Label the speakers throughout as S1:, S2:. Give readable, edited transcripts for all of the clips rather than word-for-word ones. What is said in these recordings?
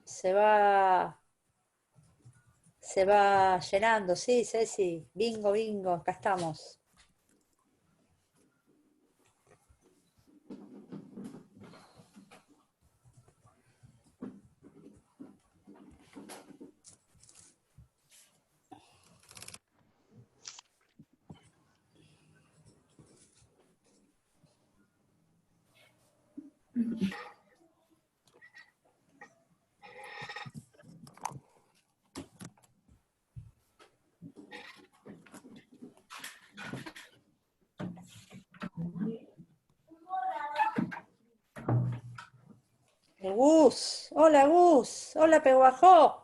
S1: Se va, se va llenando, sí, Ceci. Bingo, bingo, acá estamos. Gus, hola Gus, hola Peguajó.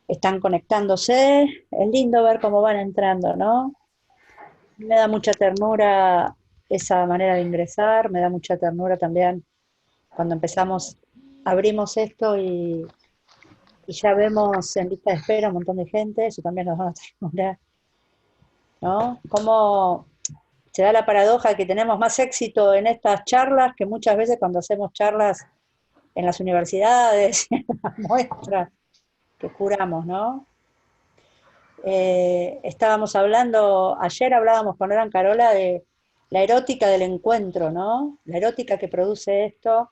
S1: Están conectándose, es lindo ver cómo van entrando, ¿no? Me da mucha ternura esa manera de ingresar, me da mucha ternura también cuando empezamos, abrimos esto y ya vemos en lista de espera un montón de gente, eso también nos da ternura, ¿no? Cómo se da la paradoja que tenemos más éxito en estas charlas que muchas veces cuando hacemos charlas en las universidades, en las muestras que curamos, ¿no? Estábamos hablando, ayer hablábamos con Oran Carola de la erótica del encuentro, ¿no? La erótica que produce esto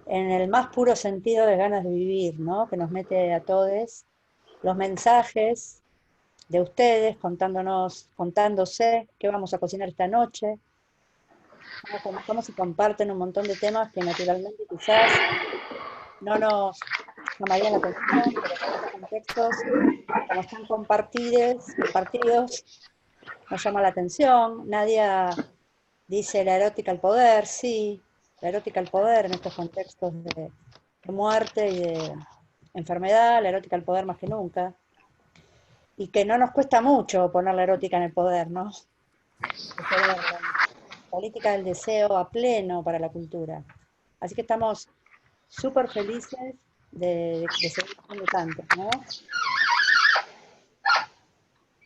S1: en el más puro sentido de ganas de vivir, ¿no? Que nos mete a todos. Los mensajes de ustedes contándonos, contándose qué vamos a cocinar esta noche, cómo se comparten un montón de temas que naturalmente quizás no nos llamarían la atención, pero en estos contextos, como están compartidos, nos llama la atención. Nadia dice la erótica al poder, sí, la erótica al poder en estos contextos de muerte y de enfermedad, la erótica al poder más que nunca. Y que no nos cuesta mucho poner la erótica en el poder, ¿no? La política del deseo a pleno para la cultura. Así que estamos súper felices de seguir haciendo tanto, ¿no?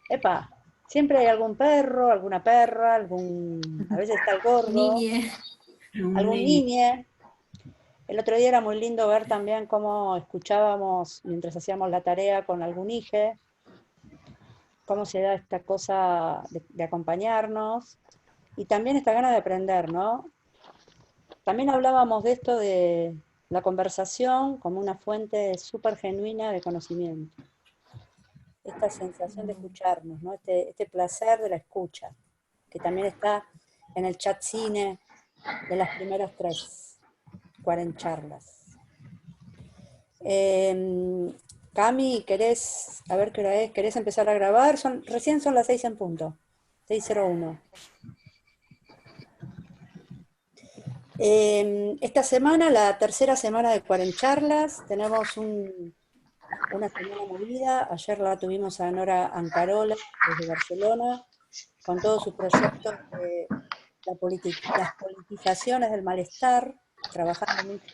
S1: Epa, siempre hay algún perro, alguna perra, a veces está el gordo,
S2: Niñe.
S1: algún niñe. El otro día era muy lindo ver también cómo escuchábamos mientras hacíamos la tarea con algún hijo, cómo se da esta cosa de acompañarnos y también esta gana de aprender, ¿no? También hablábamos de esto de la conversación como una fuente súper genuina de conocimiento. Esta sensación de escucharnos, ¿no? Este placer de la escucha, que también está en el chat cine de las primeras 40 charlas. Cami, ¿querés, a ver qué hora es? ¿Querés empezar a grabar? Recién son las 6 en punto, 6:01. Esta semana, la tercera semana de 40 charlas, tenemos una semana movida. Ayer la tuvimos a Nora Ancarola desde Barcelona, con todos sus proyectos de las politizaciones del malestar, trabajando mucho,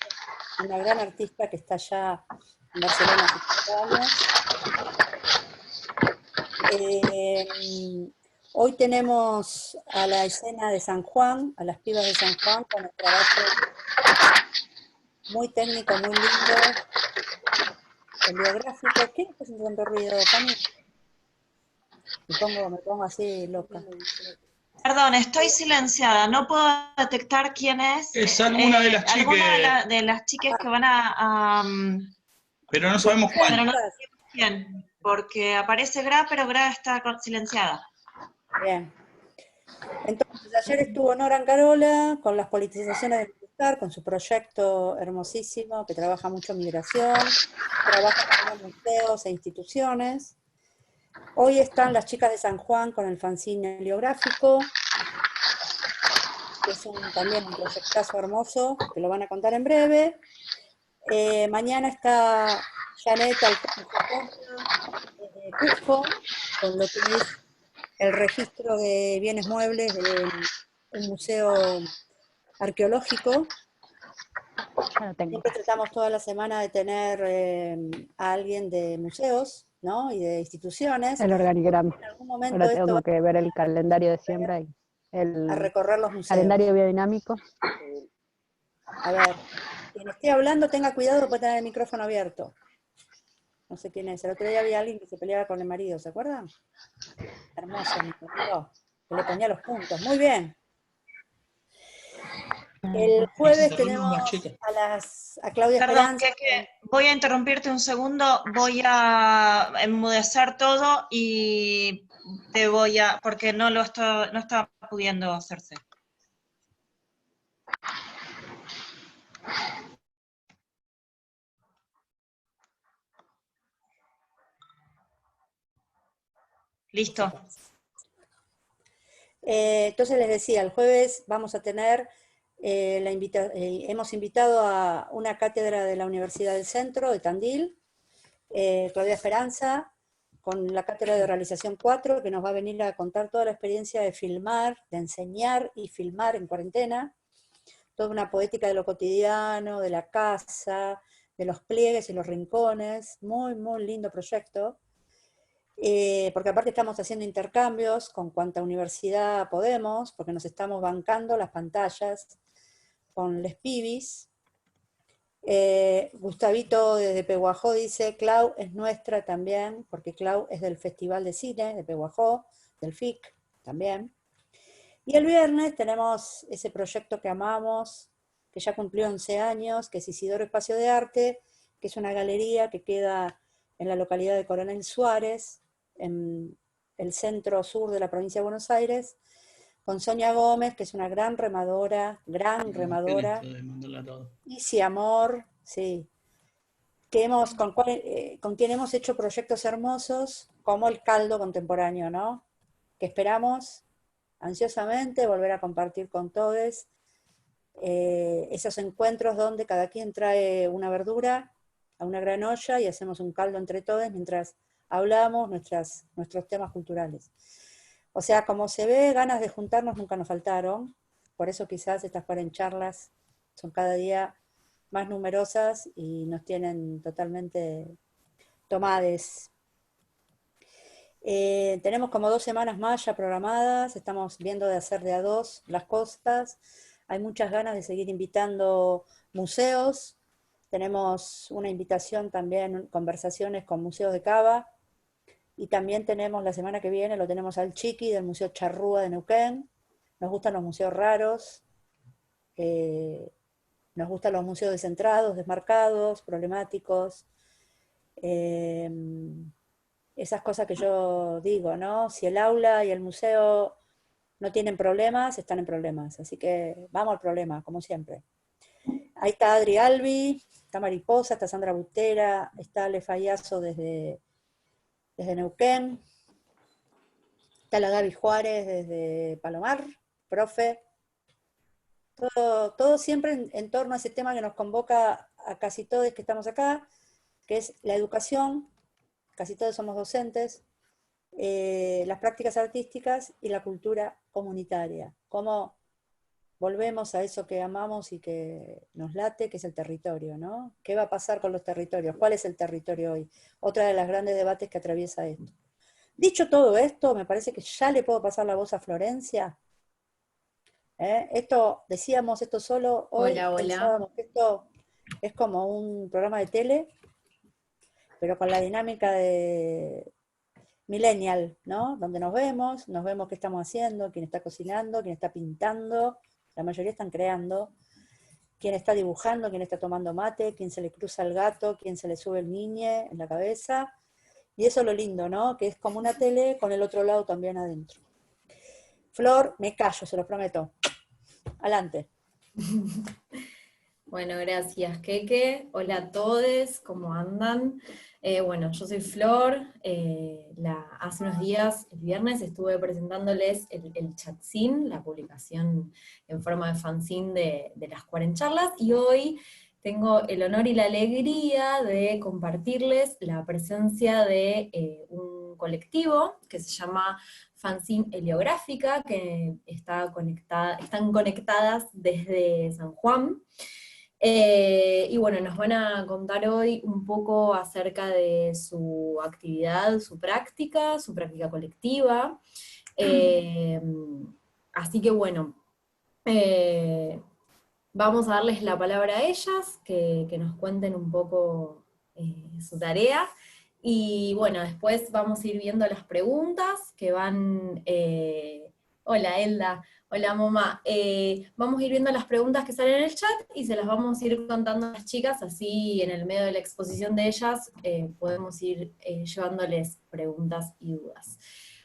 S1: una gran artista que está allá en Barcelona hace 5 años. Hoy tenemos a la escena de San Juan, a las pibas de San Juan, con el trabajo muy técnico, muy lindo, heliográfico. ¿Qué es un tanto ruido, Cami? Me pongo así loca.
S3: Perdón, estoy silenciada, no puedo detectar quién es.
S4: Es alguna de las chicas.
S3: Alguna de las chicas que van a
S4: pero no sabemos cuál.
S3: Pero no sabemos quién, porque aparece Gra, pero Gra está silenciada.
S1: Bien. Entonces, ayer estuvo Nora Ancarola con las politizaciones del malestar, con su proyecto hermosísimo, que trabaja mucho migración, trabaja también en museos e instituciones. Hoy están las chicas de San Juan con el fanzine heliográfico. que es también un proyectazo hermoso, que lo van a contar en breve. Mañana está Janet desde Cusco, con lo que es el registro de bienes muebles de un museo arqueológico.
S2: Ya lo tengo.
S1: Siempre tratamos toda la semana de tener a alguien de museos, ¿no? Y de instituciones.
S2: El organigrama.
S1: En algún momento
S2: Ahora
S1: esto
S2: tengo
S1: va
S2: que ver el calendario de siembra y
S1: a
S2: el
S1: recorrer los museos.
S2: calendario biodinámico.
S1: A ver, quien esté hablando tenga cuidado, puede tener el micrófono abierto. No sé quién es. El otro día había alguien que se peleaba con el marido, ¿se acuerdan? Hermoso, mi amigo, que le ponía los puntos. Muy bien. El jueves tenemos a Claudia
S3: Perdón,
S1: Esperanza.
S3: que voy a interrumpirte un segundo, voy a enmudecer todo y te voy a, porque no está pudiendo hacerse. Listo.
S1: Entonces les decía, el jueves vamos a tener, hemos invitado a una cátedra de la Universidad del Centro, de Tandil, Claudia Esperanza, con la cátedra de realización 4, que nos va a venir a contar toda la experiencia de filmar, de enseñar y filmar en cuarentena, toda una poética de lo cotidiano, de la casa, de los pliegues y los rincones, muy, muy lindo proyecto. Porque aparte estamos haciendo intercambios con cuanta universidad podemos, porque nos estamos bancando las pantallas con les pibis. Gustavito desde Pehuajó dice, Clau es nuestra también, porque Clau es del Festival de Cine de Pehuajó, del FIC también. Y el viernes tenemos ese proyecto que amamos, que ya cumplió 11 años, que es Isidoro Espacio de Arte, que es una galería que queda en la localidad de Coronel Suárez, en el centro sur de la provincia de Buenos Aires, con Sonia Gómez, que es una gran remadora, y Si Amor, sí, que con quien hemos hecho proyectos hermosos, como el Caldo Contemporáneo, ¿no? Que esperamos ansiosamente volver a compartir con todos esos encuentros donde cada quien trae una verdura a una gran olla y hacemos un caldo entre todos mientras hablamos nuestros temas culturales. O sea, como se ve, ganas de juntarnos nunca nos faltaron, por eso quizás estas charlas son cada día más numerosas y nos tienen totalmente tomades. Tenemos como 2 semanas más ya programadas, estamos viendo de hacer de a 2 las costas, hay muchas ganas de seguir invitando museos, tenemos una invitación también, conversaciones con museos de Cava, y también tenemos la semana que viene, lo tenemos al Chiqui del Museo Charrúa de Neuquén, nos gustan los museos raros, nos gustan los museos descentrados, desmarcados, problemáticos, esas cosas que yo digo, ¿no? Si el aula y el museo no tienen problemas, están en problemas. Así que vamos al problema, como siempre. Ahí está Adri Albi, está Mariposa, está Sandra Butera, está Ale Fallazo desde Neuquén, está la Gaby Juárez desde Palomar, profe. Todo siempre en torno a ese tema que nos convoca a casi todos que estamos acá, que es la educación, casi todos somos docentes, las prácticas artísticas y la cultura comunitaria. Cómo volvemos a eso que amamos y que nos late, que es el territorio, ¿no? ¿Qué va a pasar con los territorios? ¿Cuál es el territorio hoy? Otra de las grandes debates que atraviesa esto. Dicho todo esto, me parece que ya le puedo pasar la voz a Florencia. Decíamos esto solo, hoy
S5: Hola.
S1: pensábamos que esto es como un programa de tele, pero con la dinámica de millennial, ¿no? Donde nos vemos qué estamos haciendo, quién está cocinando, quién está pintando, la mayoría están creando, quién está dibujando, quién está tomando mate, quién se le cruza el gato, quién se le sube el niñe en la cabeza, y eso es lo lindo, ¿no? Que es como una tele con el otro lado también adentro. Flor, me callo, se lo prometo. Adelante.
S5: Bueno, gracias, Keke. Hola a todos, ¿cómo andan? Bueno, yo soy Flor. Hace unos días, el viernes, estuve presentándoles el Chatzin, la publicación en forma de fanzine de las Cuarencharlas, y hoy tengo el honor y la alegría de compartirles la presencia de un colectivo que se llama Fanzine Heliográfica, que están conectadas desde San Juan. Y bueno, nos van a contar hoy un poco acerca de su actividad, su práctica colectiva. Así que bueno, vamos a darles la palabra a ellas, que nos cuenten un poco su tarea. Y bueno, después vamos a ir viendo las preguntas que van... hola Elda, hola Moma. Vamos a ir viendo las preguntas que salen en el chat y se las vamos a ir contando a las chicas, así en el medio de la exposición de ellas podemos ir llevándoles preguntas y dudas.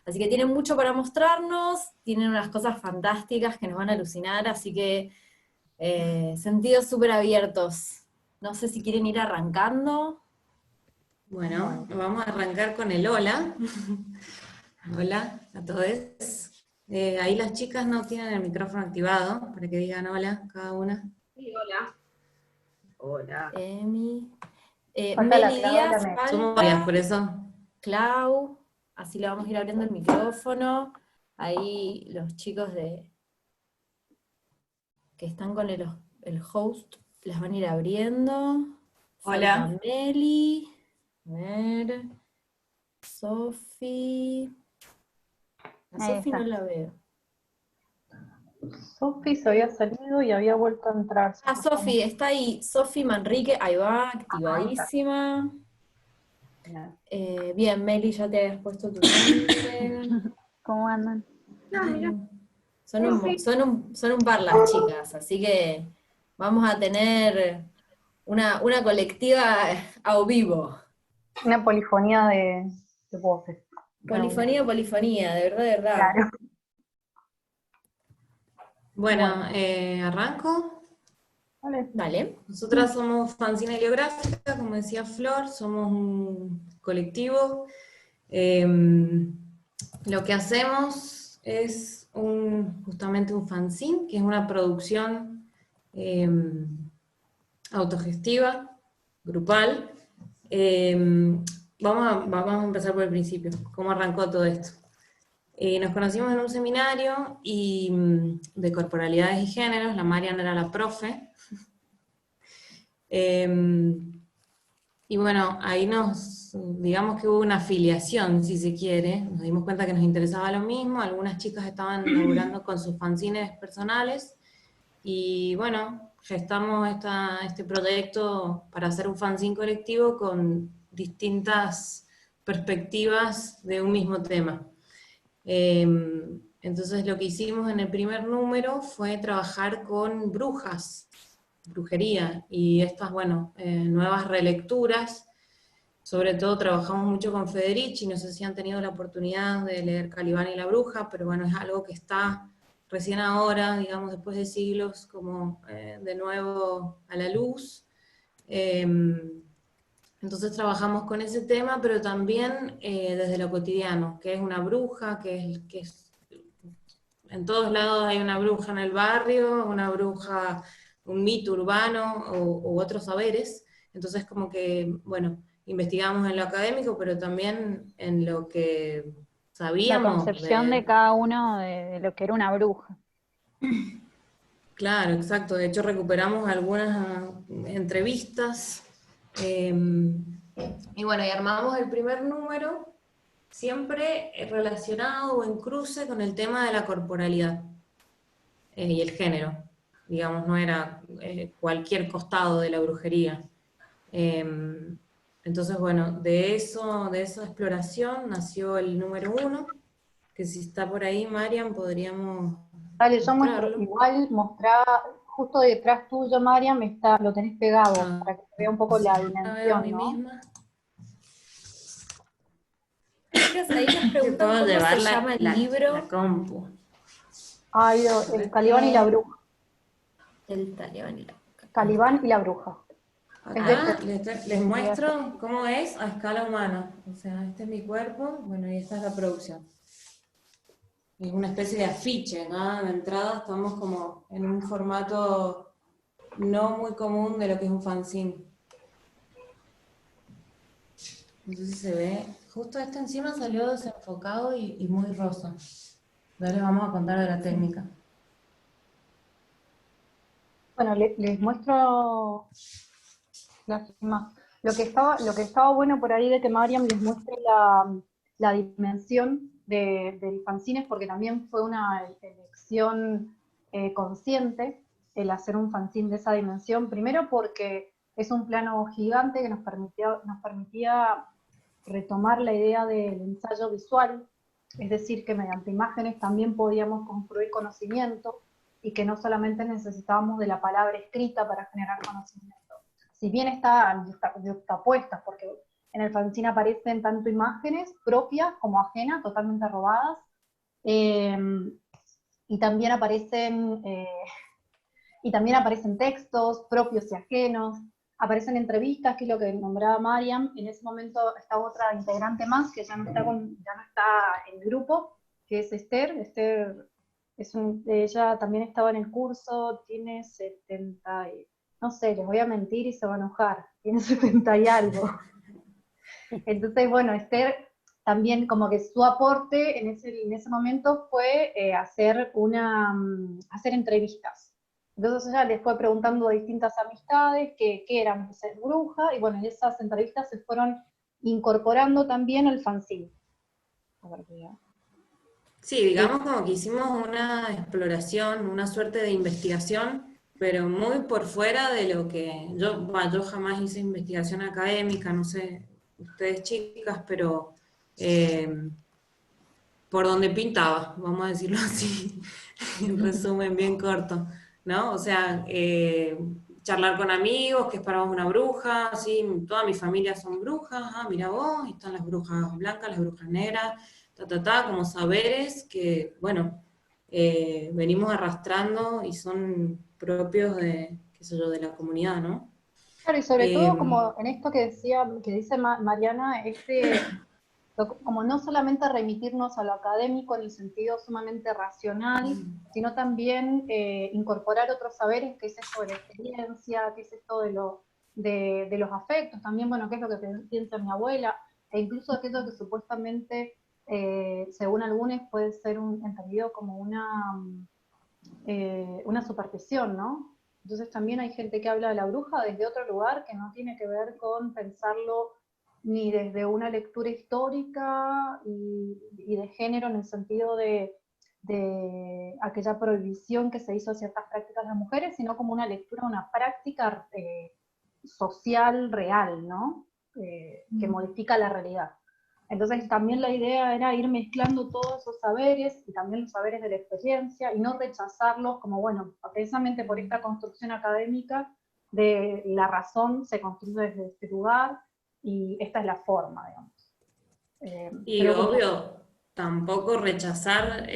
S5: Así que tienen mucho para mostrarnos, tienen unas cosas fantásticas que nos van a alucinar, así que sentidos súper abiertos. No sé si quieren ir arrancando.
S6: Bueno, vamos a arrancar con el hola. Hola a todos. Ahí las chicas no tienen el micrófono activado, para que digan hola cada una.
S7: Sí, hola. Hola.
S5: Emi.
S1: Falta la
S5: Meli
S1: Clau,
S5: Díaz,
S1: la Meli.
S5: falta.
S6: Somos varias, por eso.
S5: Clau, así le vamos a ir abriendo el micrófono. Ahí los chicos que están con el host las van a ir abriendo.
S3: Hola.
S5: Falta Meli. A ver. Sofi. A
S2: Ahí
S5: Sofi
S2: está.
S5: no la veo.
S8: Sofi se había salido y había vuelto a entrar.
S5: Ah, Sofi, está ahí. Sofi Manrique, ahí va, activadísima. Bien, Meli, ya te habías puesto tu nombre.
S2: ¿Cómo andan?
S5: Son un par las chicas, así que vamos a tener una colectiva a vivo.
S8: Una polifonía de voces.
S5: Polifonía, de verdad.
S8: Claro.
S6: Bueno, arranco.
S8: Vale.
S5: Dale.
S6: Nosotras somos Fanzine Heliográfica, como decía Flor, somos un colectivo. Lo que hacemos es justamente un fanzine, que es una producción autogestiva, grupal. Vamos a empezar por el principio, cómo arrancó todo esto. Nos conocimos en un seminario de corporalidades y géneros, la Marian era la profe. Y bueno, ahí digamos que hubo una afiliación, si se quiere, nos dimos cuenta que nos interesaba lo mismo, algunas chicas estaban laburando con sus fanzines personales, y bueno, gestamos este proyecto para hacer un fanzine colectivo con distintas perspectivas de un mismo tema. Entonces lo que hicimos en el primer número fue trabajar con brujería, y estas, bueno, nuevas relecturas. Sobre todo trabajamos mucho con Federici, no sé si han tenido la oportunidad de leer Calibán y la bruja, pero bueno, es algo que está recién ahora, digamos, después de siglos, como de nuevo a la luz. Entonces trabajamos con ese tema, pero también desde lo cotidiano, que es una bruja, que es en todos lados hay una bruja en el barrio, una bruja, un mito urbano u otros saberes. Entonces como que, bueno, investigamos en lo académico, pero también en lo que
S2: La
S6: sabíamos.
S2: concepción de cada uno de lo que era una bruja.
S6: Claro, exacto. De hecho recuperamos algunas entrevistas. Y bueno, y armamos el primer número, siempre relacionado o en cruce con el tema de la corporalidad y el género. Digamos, no era cualquier costado de la brujería. Entonces, bueno, de esa exploración nació el número 1, que si está por ahí, Marian, podríamos
S8: Dale, yo muestro,
S6: mostrarlo.
S8: igual mostrar justo detrás tuyo, Mariam, lo tenés pegado, para que se vea un poco la
S6: A ver, a
S8: dimensión,
S6: mí
S8: ¿no?
S6: misma.
S5: Chicas, ahí nos preguntan
S6: Puedo
S5: cómo
S6: llevar
S5: se llama el libro.
S6: la compu.
S8: Ay, el Calibán y la bruja.
S5: El Talibán y la bruja.
S8: Calibán y la bruja.
S6: Acá les muestro cómo es a escala humana. O sea, este es mi cuerpo, bueno, y esta es la producción. Es una especie de afiche, ¿no? De entrada estamos como en un formato no muy común de lo que es un fanzine. No sé si se ve. Justo este encima salió desenfocado y muy rosa. Ya les vamos a contar de la técnica.
S8: Bueno, les muestro las imágenes. Lo que estaba bueno por ahí de que Mariam les muestre la dimensión del fanzine, porque también fue una elección consciente el hacer un fanzine de esa dimensión. Primero porque es un plano gigante que nos permitía retomar la idea del ensayo visual, es decir, que mediante imágenes también podíamos construir conocimiento y que no solamente necesitábamos de la palabra escrita para generar conocimiento. Si bien están justapuestas, porque en el fanzine aparecen tanto imágenes propias como ajenas, totalmente robadas, y también aparecen textos propios y ajenos, aparecen entrevistas, que es lo que nombraba Mariam. En ese momento está otra integrante más, que ya no está en el grupo, que es Esther. Esther, ella también estaba en el curso, tiene 70, no sé, les voy a mentir y se va a enojar, tiene 70 y algo. Entonces, bueno, Esther también como que su aporte en ese momento fue hacer entrevistas. Entonces ella les fue preguntando a distintas amistades qué eran ser bruja, y bueno, esas entrevistas se fueron incorporando también al fanzine. A ver,
S6: Sí, digamos como que hicimos una exploración, una suerte de investigación, pero muy por fuera de lo que yo jamás hice investigación académica, no sé, ustedes chicas, pero por donde pintaba, vamos a decirlo así, en resumen bien corto, ¿no? O sea, charlar con amigos, que esperamos una bruja, ¿sí? Toda mi familia son brujas, mira vos, están las brujas blancas, las brujas negras, como saberes que, bueno, venimos arrastrando y son propios de, qué sé yo, de la comunidad, ¿no?
S8: Claro, y sobre todo como en esto que dice Mariana, como no solamente remitirnos a lo académico en el sentido sumamente racional, sino también incorporar otros saberes, que es esto de la experiencia, que es esto de los afectos, también, bueno, qué es lo que piensa mi abuela, e incluso aquello que supuestamente, según algunos, puede ser entendido como una superstición, ¿no? Entonces también hay gente que habla de la bruja desde otro lugar, que no tiene que ver con pensarlo ni desde una lectura histórica y de género, en el sentido de aquella prohibición que se hizo a ciertas prácticas de las mujeres, sino como una lectura, una práctica social real, ¿no? Que modifica la realidad. Entonces también la idea era ir mezclando todos esos saberes, y también los saberes de la experiencia, y no rechazarlos como, bueno, precisamente por esta construcción académica de la razón se construye desde este lugar, y esta es la forma, digamos.
S6: Y obvio, tampoco rechazar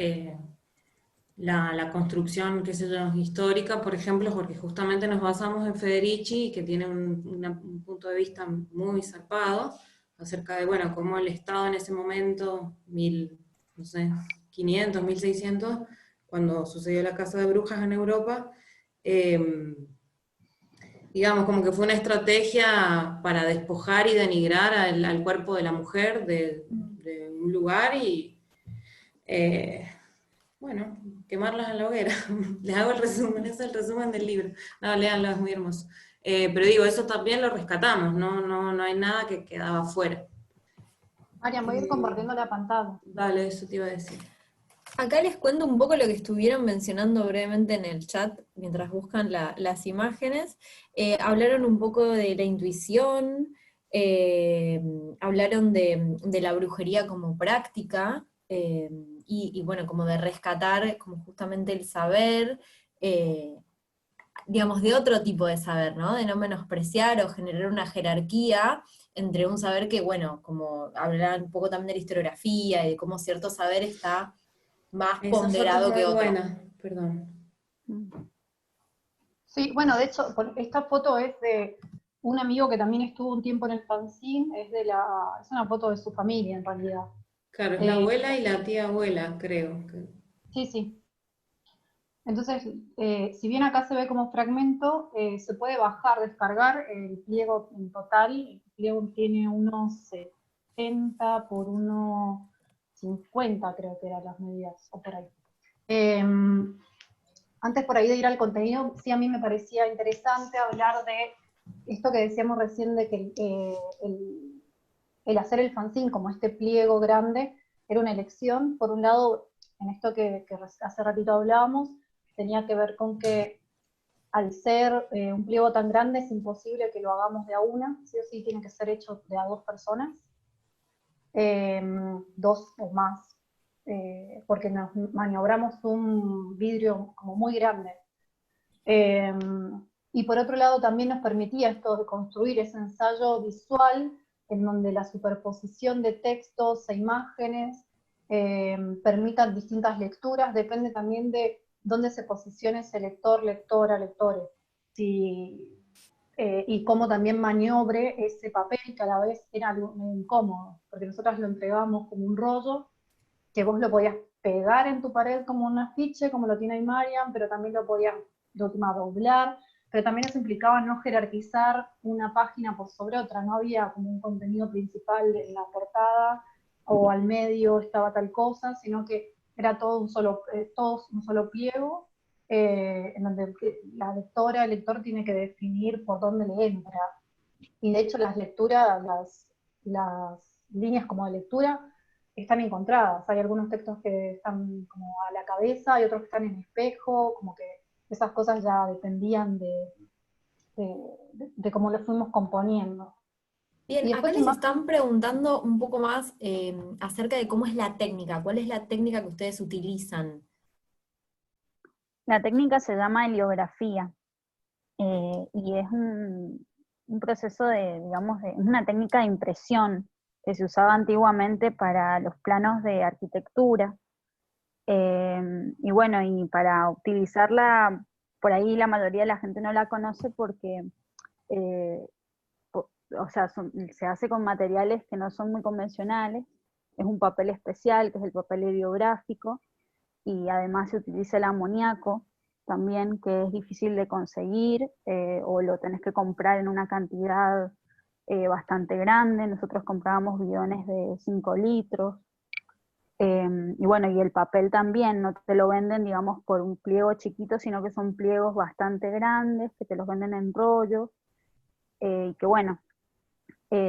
S6: la construcción, qué sé yo, histórica, por ejemplo, porque justamente nos basamos en Federici, que tiene un punto de vista muy zarpado, acerca de, bueno, cómo el Estado en ese momento, 1500, 1600, cuando sucedió la caza de brujas en Europa, digamos, como que fue una estrategia para despojar y denigrar al cuerpo de la mujer de un lugar y, bueno, quemarlas en la hoguera. Les hago el resumen, ese es el resumen del libro. No, léanlo, es muy hermoso. Pero digo, eso también lo rescatamos, no hay nada que quedaba fuera.
S8: Marian, voy a ir compartiendo la pantalla.
S6: Dale, eso te iba a decir.
S5: Acá les cuento un poco lo que estuvieron mencionando brevemente en el chat, mientras buscan las imágenes. Hablaron un poco de la intuición, hablaron de la brujería como práctica, y bueno, como de rescatar como justamente el saber, digamos, de otro tipo de saber, ¿no? De no menospreciar o generar una jerarquía entre un saber que, bueno, como hablar un poco también de la historiografía y de cómo cierto saber está más ponderado que otro.
S6: Buena, perdón.
S8: Sí, bueno, de hecho, esta foto es un amigo que también estuvo un tiempo en el fanzine, es una foto de su familia en realidad.
S6: Claro, es la abuela y la tía abuela, creo.
S8: Sí, sí. Entonces, si bien acá se ve como fragmento, se puede bajar, descargar el pliego en total. El pliego tiene unos 70 por unos 50, creo que eran las medidas, o por ahí. Antes por ahí de ir al contenido, sí a mí me parecía interesante hablar de esto que decíamos recién de que el hacer el fanzine como este pliego grande era una elección. Por un lado, en esto que hace ratito hablábamos, tenía que ver con que al ser un pliego tan grande es imposible que lo hagamos de a una, sí o sí tiene que ser hecho de a dos personas, dos o más, porque nos maniobramos un vidrio como muy grande. Y por otro lado también nos permitía esto de construir ese ensayo visual en donde la superposición de textos e imágenes permitan distintas lecturas, depende también de dónde se posicione ese lector, lectora, lectores, y cómo también maniobre ese papel, que a la vez era algo incómodo, porque nosotros lo entregábamos como un rollo, que vos lo podías pegar en tu pared como un afiche, como lo tiene ahí Mariam, pero también lo podías de última doblar, pero también eso implicaba no jerarquizar una página por sobre otra, no había como un contenido principal en la portada, o al medio estaba tal cosa, sino que era todo un solo pliego, en donde la lectora, el lector tiene que definir por dónde le entra. Y de hecho las lecturas, las líneas como de lectura, están encontradas. Hay algunos textos que están como a la cabeza, hay otros que están en espejo, como que esas cosas ya dependían de cómo lo fuimos componiendo.
S5: Bien,
S8: Y
S5: acá
S8: después
S5: les están preguntando un poco más acerca de cómo es la técnica, cuál es la técnica que ustedes utilizan.
S2: La técnica se llama heliografía, y es un proceso digamos, es una técnica de impresión que se usaba antiguamente para los planos de arquitectura. Y bueno, y para utilizarla, por ahí la mayoría de la gente no la conoce porque, eh, o sea, se hace con materiales que no son muy convencionales. Es un papel especial, que es el papel heliográfico, y además se utiliza el amoníaco también, que es difícil de conseguir, o lo tenés que comprar en una cantidad bastante grande. Nosotros comprábamos bidones de 5 litros, y bueno, y el papel también, no te lo venden, digamos, por un pliego chiquito, sino que son pliegos bastante grandes, que te los venden en rollos, y que bueno,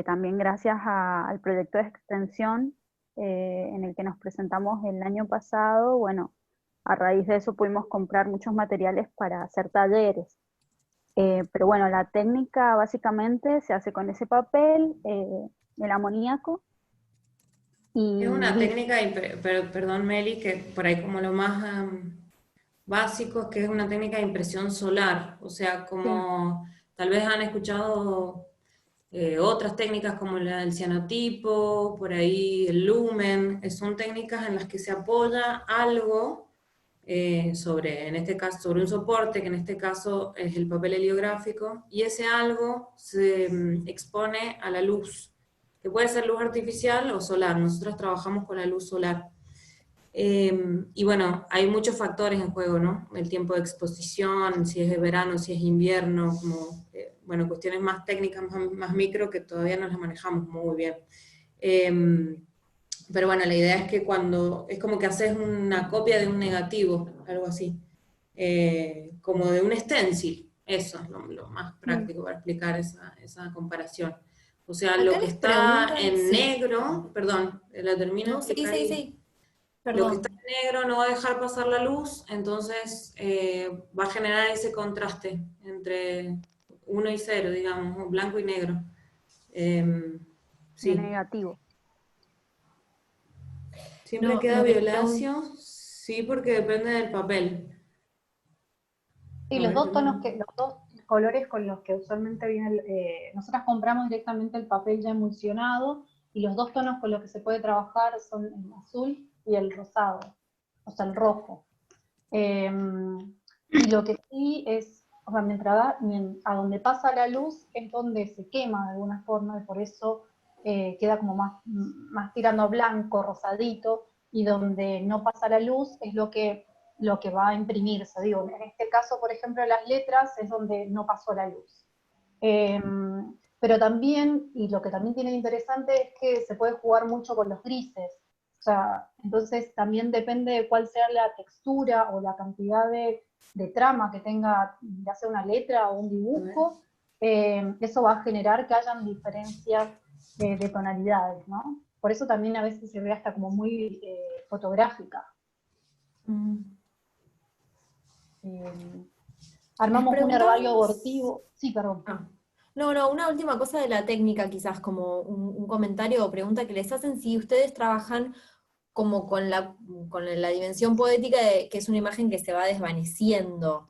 S2: también gracias al proyecto de extensión en el que nos presentamos el año pasado, bueno, a raíz de eso pudimos comprar muchos materiales para hacer talleres. Pero bueno, la técnica básicamente se hace con ese papel, el amoníaco.
S6: Es una técnica, perdón Meli, que por ahí como lo más básico es que es una técnica de impresión solar, o sea, como tal vez han escuchado otras técnicas como el cianotipo, por ahí el lumen, son técnicas en las que se apoya algo sobre, en este caso, sobre un soporte, que en este caso es el papel heliográfico, y ese algo se expone a la luz, que puede ser luz artificial o solar. Nosotros trabajamos con la luz solar. Y bueno, hay muchos factores en juego, ¿no? El tiempo de exposición, si es de verano, si es invierno, como, bueno, cuestiones más técnicas, más micro, que todavía no las manejamos muy bien. Pero bueno, la idea es que cuando, es como que haces una copia de un negativo, algo así, como de un stencil, eso es lo más práctico para explicar esa comparación. O sea,
S5: Acá
S6: lo que
S5: les
S6: está
S5: preguntan,
S6: en
S5: sí.
S6: negro, perdón, la termino de
S5: No, sí,
S6: explicar
S5: sí,
S6: y-
S5: sí.
S6: Lo que
S5: Perdón.
S6: está en negro no va a dejar pasar la luz, entonces va a generar ese contraste entre 1 y 0, digamos, o blanco y negro.
S2: De
S6: Sí.
S2: negativo.
S6: ¿Siempre
S5: No,
S6: queda
S5: lo que les pregunto.
S6: violáceo? Sí, porque depende del papel.
S8: Y
S6: A
S8: los
S6: ver,
S8: dos los dos colores con los que usualmente viene, nosotras compramos directamente el papel ya emulsionado, y los dos tonos con los que se puede trabajar son el azul y el rosado, o sea, el rojo. Y lo que sí es o sea, a donde pasa la luz es donde se quema de alguna forma, y por eso queda como más tirando a blanco, rosadito, y donde no pasa la luz es lo que va a imprimirse. Digo, en este caso, por ejemplo, las letras es donde no pasó la luz. Pero también, y lo que también tiene de interesante es que se puede jugar mucho con los grises. O sea, entonces también depende de cuál sea la textura o la cantidad de trama que tenga, ya sea una letra o un dibujo, eso va a generar que hayan diferencias de tonalidades, ¿no? Por eso también a veces se ve hasta como muy fotográfica. Armamos un herbario abortivo. Sí, perdón.
S5: No, una última cosa de la técnica, quizás como un comentario o pregunta que les hacen, si ustedes trabajan como con la dimensión poética de que es una imagen que se va desvaneciendo.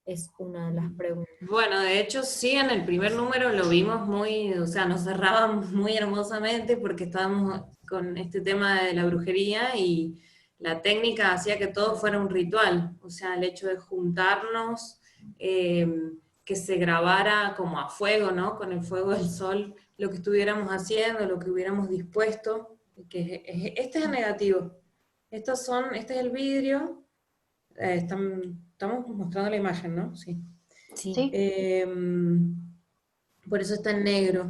S5: Es una de las preguntas.
S6: Bueno, de hecho sí, en el primer número lo vimos o sea, nos cerrábamos muy hermosamente porque estábamos con este tema de la brujería y la técnica hacía que todo fuera un ritual, o sea, el hecho de juntarnos, que se grabara como a fuego, ¿no? Con el fuego del sol, lo que estuviéramos haciendo, lo que hubiéramos dispuesto, este es el negativo, este es el vidrio, estamos mostrando la imagen, ¿no? Sí.
S5: Sí.
S6: Por eso está en negro.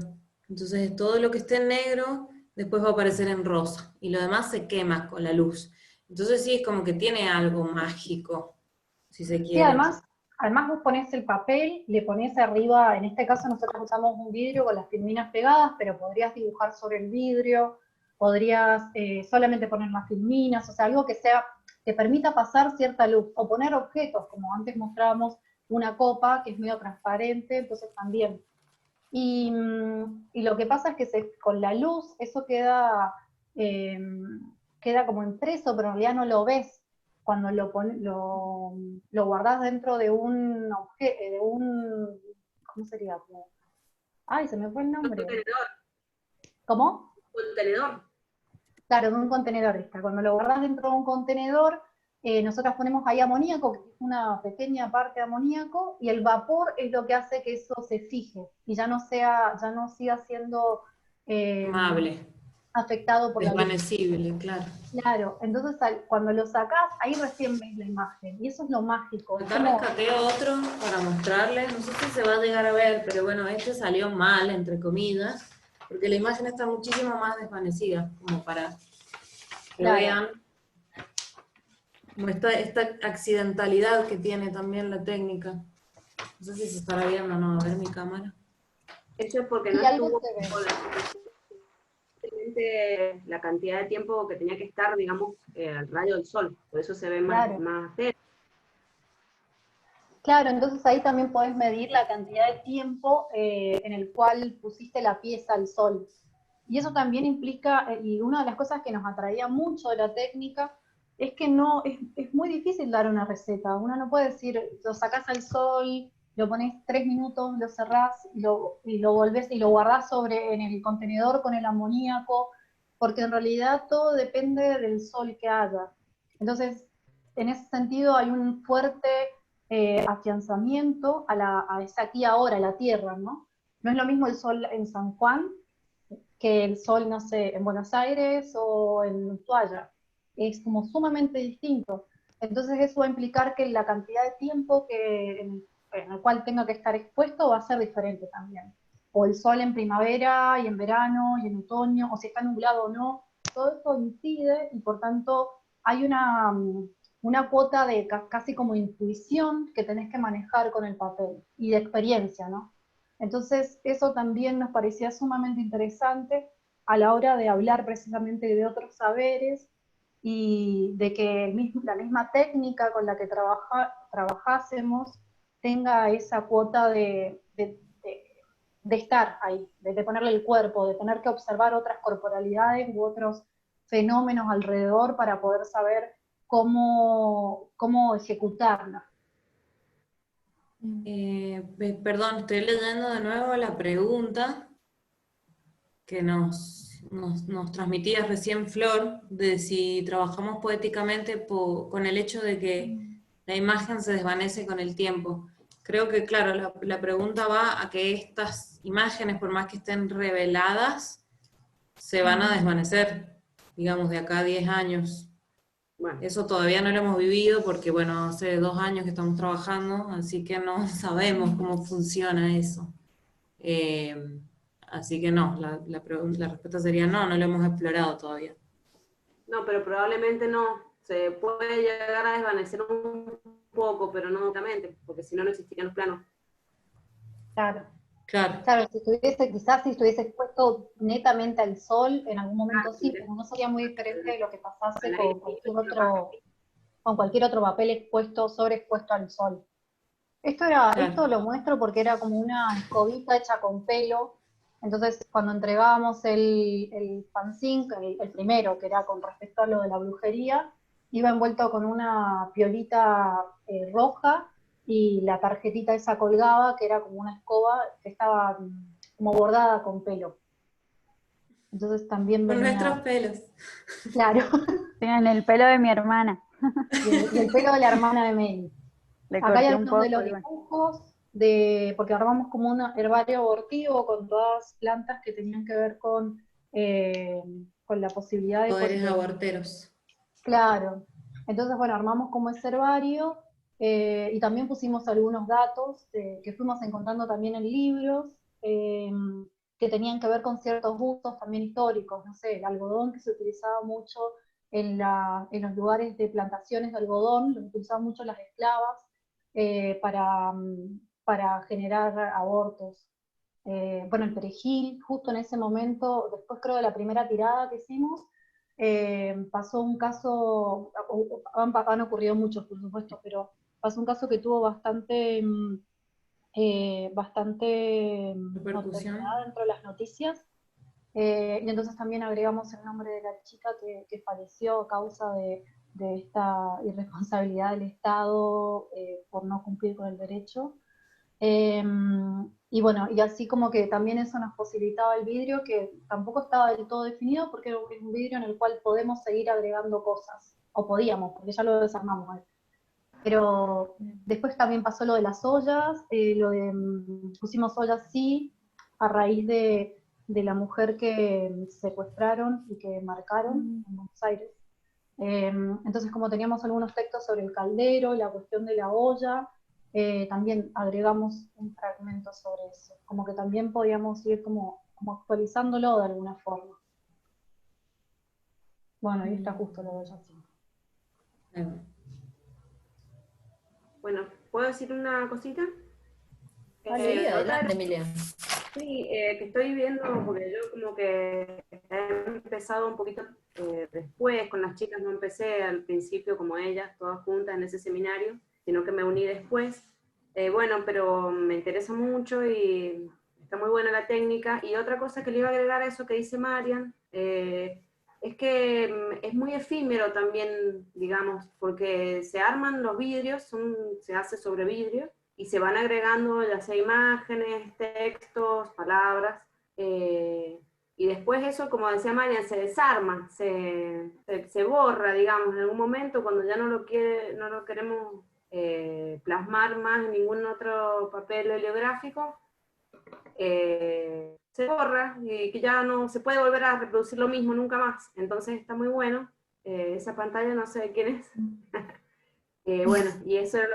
S6: Entonces todo lo que esté en negro después va a aparecer en rosa. Y lo demás se quema con la luz. Entonces sí, es como que tiene algo mágico, si se quiere.
S8: Sí, además vos ponés el papel, le ponés arriba, en este caso nosotros usamos un vidrio con las filminas pegadas, pero podrías dibujar sobre el vidrio, podrías solamente poner las filminas, o sea, algo que permita pasar cierta luz, o poner objetos, como antes mostrábamos una copa que es medio transparente, entonces también. Y lo que pasa es que con la luz eso queda como impreso, pero en realidad no lo ves cuando lo guardás dentro de un objeto, ¿cómo sería? Ay, se me fue el nombre.
S7: Un contenedor.
S8: ¿Cómo?
S7: Un contenedor.
S8: Claro, en un contenedor está. Cuando lo guardás dentro de un contenedor, nosotros ponemos ahí amoníaco, que es una pequeña parte de amoníaco, y el vapor es lo que hace que eso se fije, y ya no siga siendo
S6: amable,
S8: afectado por la luz.
S6: desvanecible, claro.
S8: Claro, entonces cuando lo sacás, ahí recién ves la imagen, y eso es lo mágico.
S6: Acá rescaté otro para mostrarles, no sé si se va a llegar a ver, pero bueno, este salió mal, entre comillas, porque la imagen está muchísimo más desvanecida, como para que vean como esta accidentalidad que tiene también la técnica. No sé si se estará viendo o no, a ver mi cámara.
S7: Eso es porque no estuvo la cantidad de tiempo que tenía que estar, digamos, al rayo del sol, por eso se ve más feo.
S8: Claro, entonces ahí también podés medir la cantidad de tiempo en el cual pusiste la pieza al sol. Y eso también implica, y una de las cosas que nos atraía mucho de la técnica, es que es muy difícil dar una receta. Uno no puede decir, lo sacás al sol, lo pones 3 minutos, lo cerrás y lo volvés y lo guardás en el contenedor con el amoníaco, porque en realidad todo depende del sol que haya. Entonces, en ese sentido hay un fuerte afianzamiento a esa aquí ahora, la tierra, ¿no? No es lo mismo el sol en San Juan que el sol, no sé, en Buenos Aires o en Ushuaia. Es como sumamente distinto. Entonces eso va a implicar que la cantidad de tiempo en el cual tenga que estar expuesto va a ser diferente también. O el sol en primavera y en verano y en otoño, o si está nublado o no, todo eso incide y por tanto hay una cuota de casi como intuición que tenés que manejar con el papel y de experiencia, ¿no? Entonces eso también nos parecía sumamente interesante a la hora de hablar precisamente de otros saberes y de que la misma técnica con la que trabajásemos tenga esa cuota de estar ahí, de ponerle el cuerpo, de tener que observar otras corporalidades u otros fenómenos alrededor para poder saber cómo ejecutarla.
S6: Perdón, estoy leyendo de nuevo la pregunta que nos transmitía recién Flor, de si trabajamos poéticamente con el hecho de que la imagen se desvanece con el tiempo. Creo que, claro, la pregunta va a que estas imágenes, por más que estén reveladas, se van a desvanecer, digamos, de acá a 10 años.
S7: Bueno,
S6: Eso todavía no lo hemos vivido porque, bueno, hace 2 años que estamos trabajando, así que no sabemos cómo funciona eso. Así que no, la respuesta sería no, no lo hemos explorado todavía.
S7: no, pero probablemente no. Se puede llegar a desvanecer un poco, pero no totalmente, porque si no, no existirían los planos.
S8: Claro.
S6: Claro,
S8: Claro, quizás si estuviese expuesto netamente al sol, en algún momento sí, pero no sería muy diferente de lo que pasase con cualquier otro papel expuesto, sobreexpuesto al sol. Esto
S6: claro.
S8: lo muestro porque era como una escobita hecha con pelo. Entonces, cuando entregábamos el fanzine, el primero, que era con respecto a lo de la brujería, iba envuelto con una piolita roja, y la tarjetita esa colgaba, que era como una escoba que estaba como bordada con pelo. Entonces también
S6: Con nuestros
S8: venía,
S6: pelos.
S8: claro,
S2: Tienen el pelo de mi hermana.
S8: y el pelo de la hermana de Mary.
S2: Le
S8: Acá hay
S2: corté un
S8: algunos de
S2: poco
S8: los
S2: y bueno.
S8: dibujos, porque armamos como un herbario abortivo con todas plantas que tenían que ver con la posibilidad de...
S6: Poderes aborteros.
S8: Claro. Entonces, bueno, armamos como ese herbario, y también pusimos algunos datos que fuimos encontrando también en libros, que tenían que ver con ciertos gustos también históricos. No sé, el algodón, que se utilizaba mucho en los lugares de plantaciones de algodón, lo utilizaban mucho las esclavas, para generar abortos. Bueno, el perejil, justo en ese momento, después creo de la primera tirada que hicimos, pasó un caso, han ocurrido muchos por supuesto, pero pasó un caso que tuvo bastante
S6: Repercusión.
S8: notoriedad dentro de las noticias, y entonces también agregamos el nombre de la chica que falleció a causa de esta irresponsabilidad del Estado, por no cumplir con el derecho. Y bueno, y así como que también eso nos posibilitaba el vidrio, que tampoco estaba del todo definido, porque es un vidrio en el cual podemos seguir agregando cosas, o podíamos, porque ya lo desarmamos. Pero después también pasó lo de las ollas, pusimos ollas sí, a raíz de la mujer que secuestraron y que marcaron en Buenos Aires. Entonces, como teníamos algunos textos sobre el caldero y la cuestión de la olla, también agregamos un fragmento sobre eso, como que también podíamos ir como actualizándolo de alguna forma. Bueno, ahí está justo lo de ella.
S7: Bueno, ¿puedo decir una cosita?
S5: Sí, adelante, Emilia.
S7: Sí, que estoy viendo, porque yo como que he empezado un poquito después, con las chicas no empecé al principio como ellas, todas juntas en ese seminario, sino que me uní después. Bueno, pero me interesa mucho y está muy buena la técnica. Y otra cosa que le iba a agregar a eso que dice Marian, es que es muy efímero también, digamos, porque se arman los vidrios, se hace sobre vidrio, y se van agregando ya sea imágenes, textos, palabras, y después eso, como decía Marian, se desarma, se borra, digamos, en algún momento cuando ya no lo queremos plasmar más en ningún otro papel heliográfico, se borra y que ya no se puede volver a reproducir lo mismo nunca más. Entonces está muy bueno. Esa pantalla no sé de quién es. Bueno, y eso es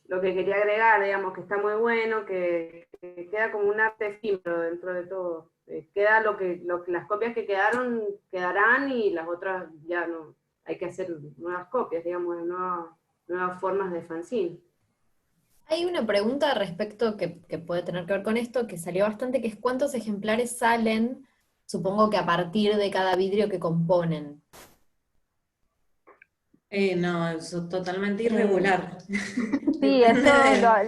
S7: lo que quería agregar, digamos, que está muy bueno, que queda como un arte efímero dentro de todo. Queda las copias que quedaron, quedarán, y las otras ya no, hay que hacer nuevas copias, digamos, nuevas formas de fanzine.
S5: Hay una pregunta respecto que puede tener que ver con esto, que salió bastante, que es ¿cuántos ejemplares salen, supongo que a partir de cada vidrio que componen?
S6: No, eso es totalmente irregular.
S2: Sí, eso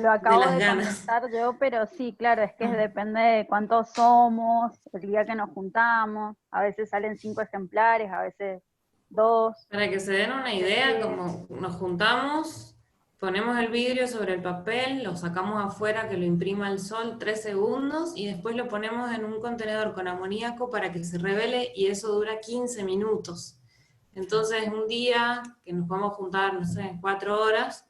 S2: lo acabo
S6: las
S2: de
S6: ganas.
S2: contestar yo, pero sí, claro, es que depende de cuántos somos, el día que nos juntamos, a veces salen 5 ejemplares, a veces 2.
S6: Para que se den una idea, como nos juntamos, ponemos el vidrio sobre el papel, lo sacamos afuera que lo imprima el sol 3 segundos y después lo ponemos en un contenedor con amoníaco para que se revele, y eso dura 15 minutos. Entonces un día que nos vamos a juntar, no sé, 4 horas,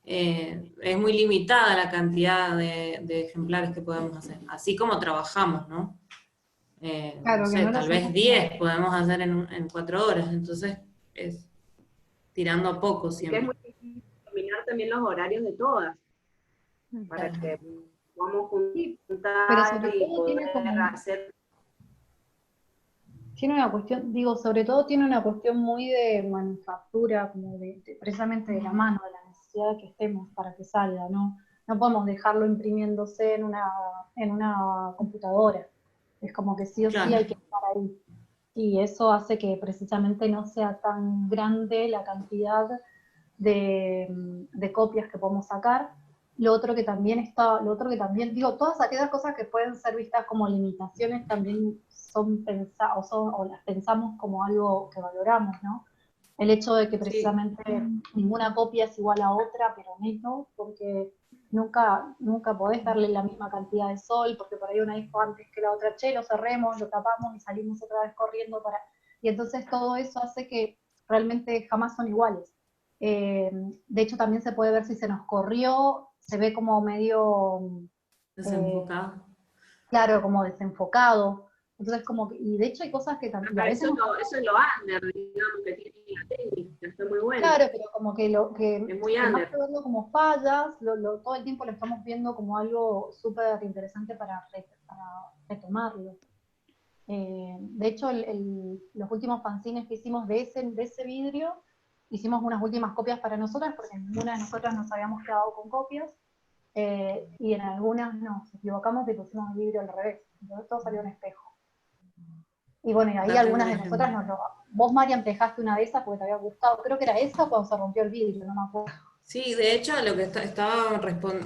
S6: es muy limitada la cantidad de ejemplares que podemos hacer, así como trabajamos, ¿no?
S8: Claro,
S6: No
S8: que
S6: sé,
S8: no lo
S6: tal vez
S8: hacemos
S6: 10 podemos hacer en 4 horas, entonces es tirando a poco
S7: Que es
S6: siempre.
S7: muy difícil combinar también los horarios de todas, para
S6: Claro.
S7: que podamos
S8: Sí, pero
S7: juntar
S8: sobre
S7: y
S8: todo tiene
S7: poder
S8: como,
S7: hacer.
S8: tiene una cuestión, digo, sobre todo tiene una cuestión muy de manufactura, como precisamente de la mano, de la necesidad de que estemos para que salga, ¿no? No podemos dejarlo imprimiéndose en una computadora. Es como que sí o sí hay
S6: Claro.
S8: que estar ahí. Y eso hace que precisamente no sea tan grande la cantidad de copias que podemos sacar. Lo otro que también, digo, todas aquellas cosas que pueden ser vistas como limitaciones también son pensadas, o las pensamos como algo que valoramos, ¿no? El hecho de que
S6: Sí,
S8: precisamente ninguna copia es igual a otra, pero neto, porque nunca podés darle la misma cantidad de sol, porque por ahí una dijo antes que la otra, che, lo cerremos, lo tapamos y salimos otra vez corriendo para... Y entonces todo eso hace que realmente jamás son iguales. De hecho, también se puede ver si se nos corrió, se ve como medio, eh,
S6: desenfocado.
S8: claro, como desenfocado. Entonces, como que, y de hecho hay cosas que también, y a veces
S7: Eso es lo under, digamos, que tiene la técnica, está muy bueno.
S8: claro, pero como que
S7: Es muy
S8: que más
S7: under.
S8: que verlo como fallas, todo el tiempo lo estamos viendo como algo súper interesante para retomarlo. De hecho, los últimos fanzines que hicimos de ese vidrio, hicimos unas últimas copias para nosotras, porque ninguna de nosotras nos habíamos quedado con copias, y en algunas nos equivocamos y pusimos el vidrio al revés, entonces todo salió en espejo. Y bueno, y ahí
S6: Acá tengo
S8: algunas
S6: un
S8: de nosotras
S6: ejemplo.
S8: nos lo... Vos, Marian, te dejaste una de esas porque te había gustado. Creo que era esa cuando se rompió el vidrio, no me acuerdo.
S6: Sí, de hecho, lo que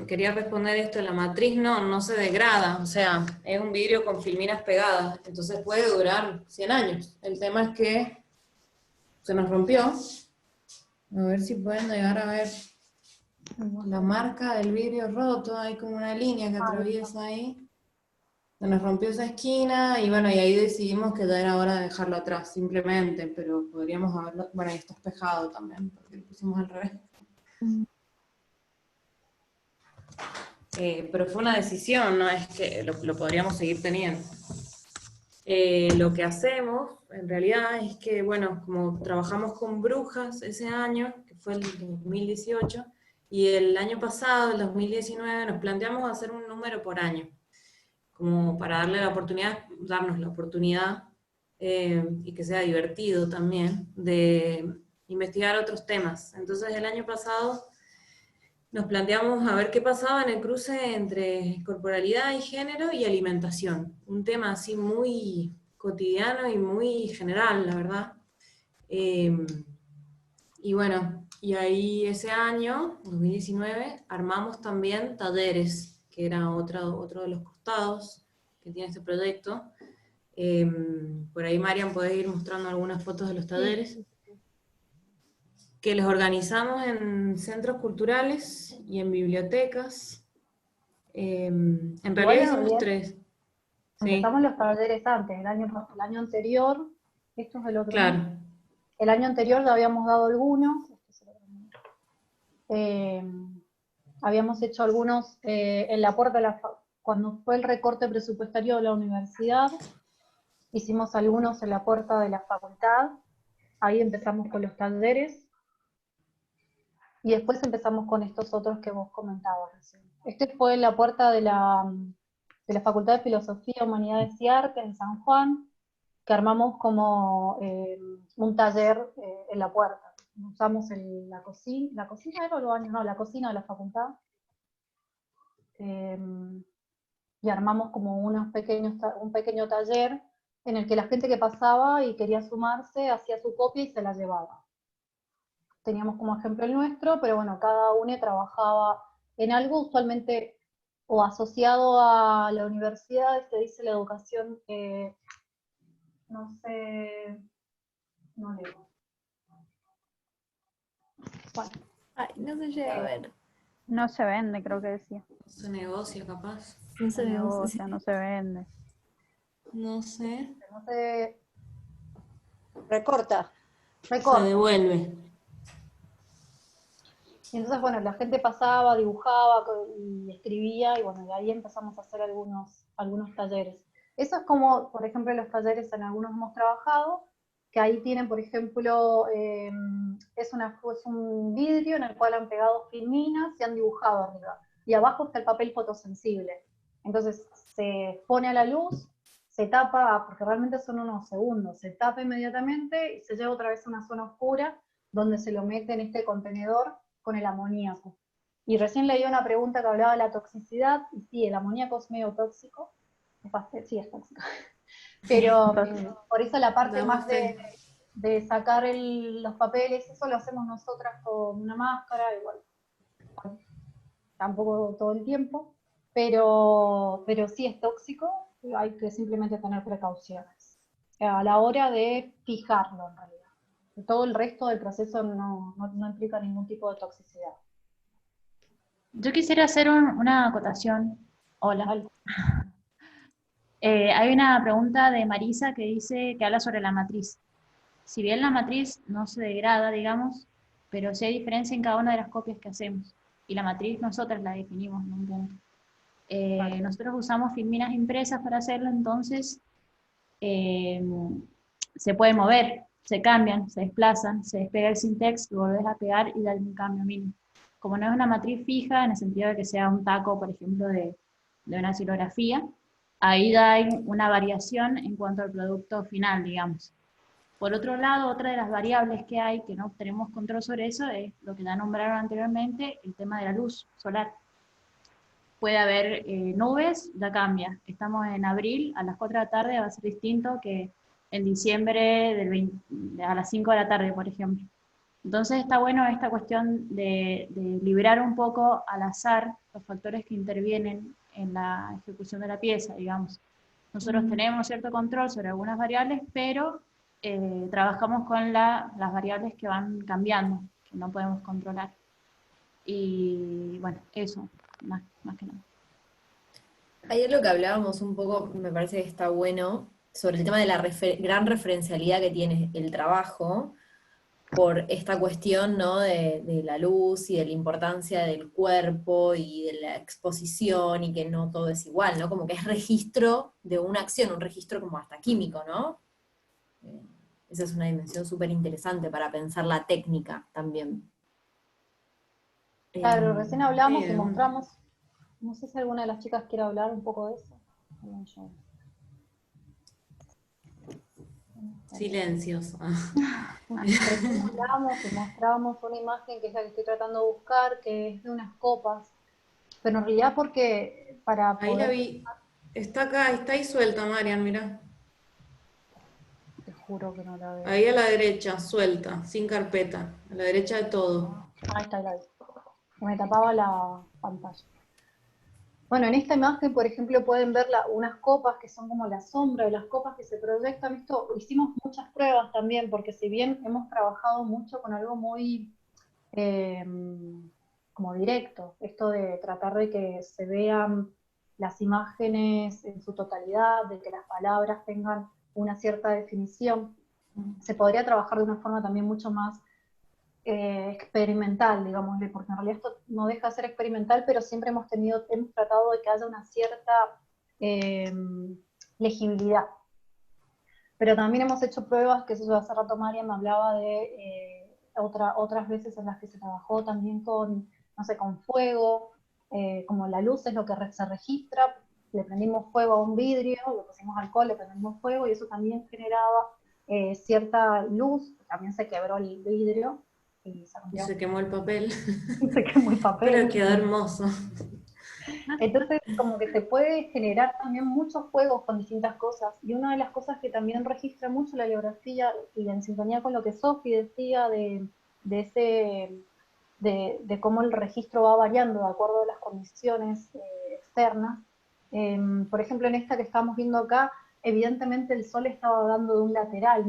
S6: quería responder esto, la matriz no se degrada, o sea, es un vidrio con filminas pegadas, entonces puede durar 100 años. El tema es que se nos rompió. A ver si pueden llegar a ver la marca del vidrio roto, hay como una línea que atraviesa ahí. Se nos rompió esa esquina y bueno, y ahí decidimos que ya era hora de dejarlo atrás, simplemente, pero podríamos haberlo, bueno, ahí está espejado también, porque lo pusimos al revés. Pero fue una decisión, no es que lo podríamos seguir teniendo. Lo que hacemos, en realidad, es que, bueno, como trabajamos con brujas ese año, que fue el 2018, y el año pasado, el 2019, nos planteamos hacer un número por año, como para darnos la oportunidad, y que sea divertido también, de investigar otros temas. Entonces, el año pasado nos planteamos a ver qué pasaba en el cruce entre corporalidad y género y alimentación. Un tema así muy cotidiano y muy general, la verdad. Y bueno, y ahí ese año, 2019, armamos también talleres, que era otro de los costados que tiene este proyecto. Por ahí, Marian, podés ir mostrando algunas fotos de los talleres. Que los organizamos en centros culturales y en bibliotecas. En
S8: Igual
S6: realidad
S8: en
S6: hicimos
S8: realidad
S6: 3.
S8: empezamos
S6: Sí,
S8: los talleres antes, el año anterior, esto es del otro año.
S6: claro.
S8: El año anterior ya habíamos dado algunos. Eh, Habíamos hecho algunos en la puerta de cuando fue el recorte presupuestario de la universidad, hicimos algunos en la puerta de la facultad, ahí empezamos con los talleres, y después empezamos con estos otros que vos comentabas recién. Este fue en la puerta de la Facultad de Filosofía, Humanidades y Arte en San Juan, que armamos como un taller en la puerta. Usamos la cocina era el baño, no, la cocina de la facultad, y armamos como un pequeño taller en el que la gente que pasaba y quería sumarse hacía su copia y se la llevaba. Teníamos como ejemplo el nuestro, pero bueno, cada uno trabajaba en algo usualmente o asociado a la universidad, se dice la educación, no sé, no leo. Bueno,
S5: Ay, no se llega a ver.
S2: No se vende, creo que decía.
S6: Se negocia, capaz.
S5: No
S2: Se
S5: se ve.
S2: negocia, no se vende.
S6: No sé.
S8: no sé,
S1: Recorta.
S6: Se
S8: recorta.
S6: devuelve.
S8: Y entonces, bueno, la gente pasaba, dibujaba y escribía, y bueno, de ahí empezamos a hacer algunos talleres. Eso es como, por ejemplo, los talleres en algunos hemos trabajado, que ahí tienen, por ejemplo, es un vidrio en el cual han pegado filminas y han dibujado arriba. Y abajo está el papel fotosensible. Entonces se pone a la luz, se tapa, porque realmente son unos segundos, se tapa inmediatamente y se lleva otra vez a una zona oscura donde se lo mete en este contenedor con el amoníaco. Y recién leí una pregunta que hablaba de la toxicidad, y sí, el amoníaco es medio tóxico, sí es tóxico, pero por eso la parte
S6: Damos
S8: más
S6: fe.
S8: de sacar los papeles, eso lo hacemos nosotras con una máscara, igual, tampoco todo el tiempo, pero sí es tóxico, hay que simplemente tener precauciones a la hora de fijarlo en realidad. Todo el resto del proceso no implica ningún tipo de toxicidad.
S9: Yo quisiera hacer una acotación. Hola.
S8: Vale.
S9: Hay una pregunta de Marisa que dice que habla sobre la matriz. Si bien la matriz no se degrada, digamos, pero sí hay diferencia en cada una de las copias que hacemos. Y la matriz nosotras la definimos en un punto. Nosotros usamos filminas impresas para hacerlo, entonces se puede mover, se cambian, se desplazan, se despega el syntax, lo volvés a pegar y dar un cambio mínimo. Como no es una matriz fija, en el sentido de que sea un taco, por ejemplo, de una xilografía, ahí hay una variación en cuanto al producto final, digamos. Por otro lado, otra de las variables que hay, que no tenemos control sobre eso, es lo que ya nombraron anteriormente, el tema de la luz solar. Puede haber nubes, ya cambia. Estamos en abril, a las 4 de la tarde va a ser distinto que en diciembre a las 5 de la tarde, por ejemplo. Entonces está bueno esta cuestión de liberar un poco al azar los factores que intervienen en la ejecución de la pieza, digamos. Nosotros tenemos cierto control sobre algunas variables, pero trabajamos con las variables que van cambiando, que no podemos controlar. Y bueno, eso, más que nada.
S5: Hay algo que hablábamos un poco, me parece que está bueno, sobre el tema de la gran referencialidad que tiene el trabajo, por esta cuestión, ¿no? de la luz y de la importancia del cuerpo y de la exposición y que no todo es igual, ¿no? Como que es registro de una acción, un registro como hasta químico, ¿no? Esa es una dimensión súper interesante para pensar la técnica también.
S8: Claro, recién hablamos y
S6: Bien.
S8: mostramos, no sé si alguna de las chicas quiere hablar un poco de eso.
S6: Silencios.
S8: Recién hablamos y mostramos una imagen que es la que estoy tratando de buscar, que es de unas copas, pero en realidad porque para
S6: Ahí la
S8: poder...
S6: vi. Está acá, está ahí suelta, Marian, mirá.
S8: Te juro que no la veo.
S6: Ahí a la derecha, suelta, sin carpeta. A la derecha de todo.
S8: Ahí está, la vi. Me tapaba la pantalla. Bueno, en esta imagen, por ejemplo, pueden ver unas copas que son como la sombra de las copas que se proyectan. Esto hicimos muchas pruebas también, porque si bien hemos trabajado mucho con algo muy como directo, esto de tratar de que se vean las imágenes en su totalidad, de que las palabras tengan una cierta definición, se podría trabajar de una forma también mucho más experimental, digámosle, porque en realidad esto no deja de ser experimental, pero siempre hemos tratado de que haya una cierta legibilidad. Pero también hemos hecho pruebas, que eso hace rato Marian me hablaba de otras veces en las que se trabajó también con, no sé, con fuego, como la luz es lo que se registra, le prendimos fuego a un vidrio, le pusimos alcohol, le prendimos fuego, y eso también generaba cierta luz, también se quebró el vidrio, y
S6: se quemó el papel.
S8: Se quemó el papel.
S6: Pero quedó hermoso.
S8: Entonces, como que se puede generar también muchos juegos con distintas cosas. Y una de las cosas que también registra mucho la biografía, y en sintonía con lo que Sofi decía de cómo el registro va variando de acuerdo a las condiciones externas. Por ejemplo, en esta que estamos viendo acá, evidentemente el sol estaba dando de un lateral,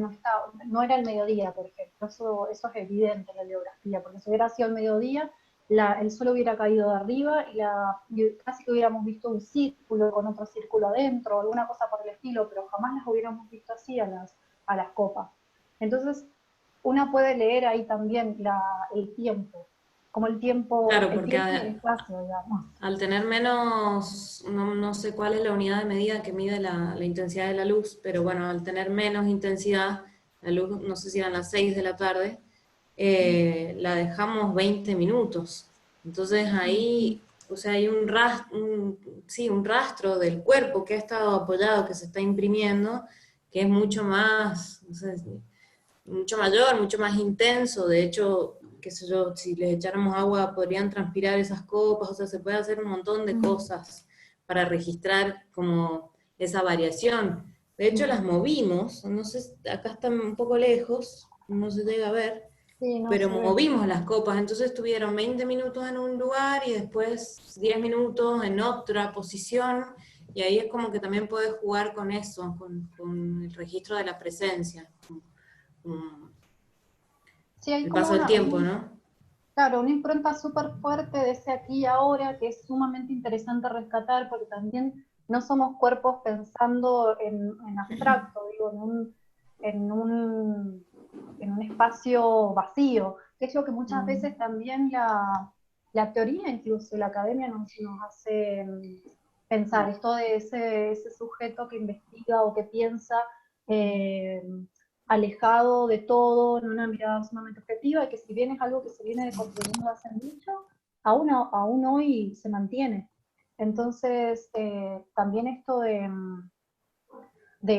S8: no era el mediodía, por ejemplo. Eso es evidente en la biografía, porque si hubiera sido el mediodía, el sol hubiera caído de arriba y casi que hubiéramos visto un círculo con otro círculo adentro, o alguna cosa por el estilo, pero jamás las hubiéramos visto así a las copas. Entonces, una puede leer ahí también el tiempo, como el tiempo,
S6: Claro,
S8: el
S6: porque
S8: tiempo y el espacio, digamos.
S6: al tener menos, no sé cuál es la unidad de medida que mide la intensidad de la luz, pero bueno, al tener menos intensidad, la luz, no sé si eran las 6 de la tarde, la dejamos 20 minutos. Entonces ahí, o sea, hay un rastro del cuerpo que ha estado apoyado, que se está imprimiendo, que es mucho más, no sé, mucho mayor, mucho más intenso. De hecho, qué sé yo, si les echáramos agua podrían transpirar esas copas, o sea, se puede hacer un montón de cosas para registrar como esa variación. De hecho, las movimos, no sé, acá están un poco lejos, no se llega a ver,
S8: Sí, no
S6: pero
S8: se ve.
S6: movimos las copas, entonces estuvieron 20 minutos en un lugar y después 10 minutos en otra posición, y ahí es como que también puedes jugar con eso, con el registro de la presencia, con
S8: Sí, hay
S6: el
S8: como
S6: paso del tiempo, ¿no?
S8: claro, una impronta súper fuerte de ese aquí y ahora, que es sumamente interesante rescatar, porque también no somos cuerpos pensando en abstracto, digo, en un, en un espacio vacío, que es lo que muchas veces también la teoría, incluso la academia nos hace pensar, esto de ese sujeto que investiga o que piensa eh, alejado de todo, en una mirada sumamente objetiva, y que si bien es algo que se viene construyendo hace mucho, aún hoy se mantiene. Entonces, también esto de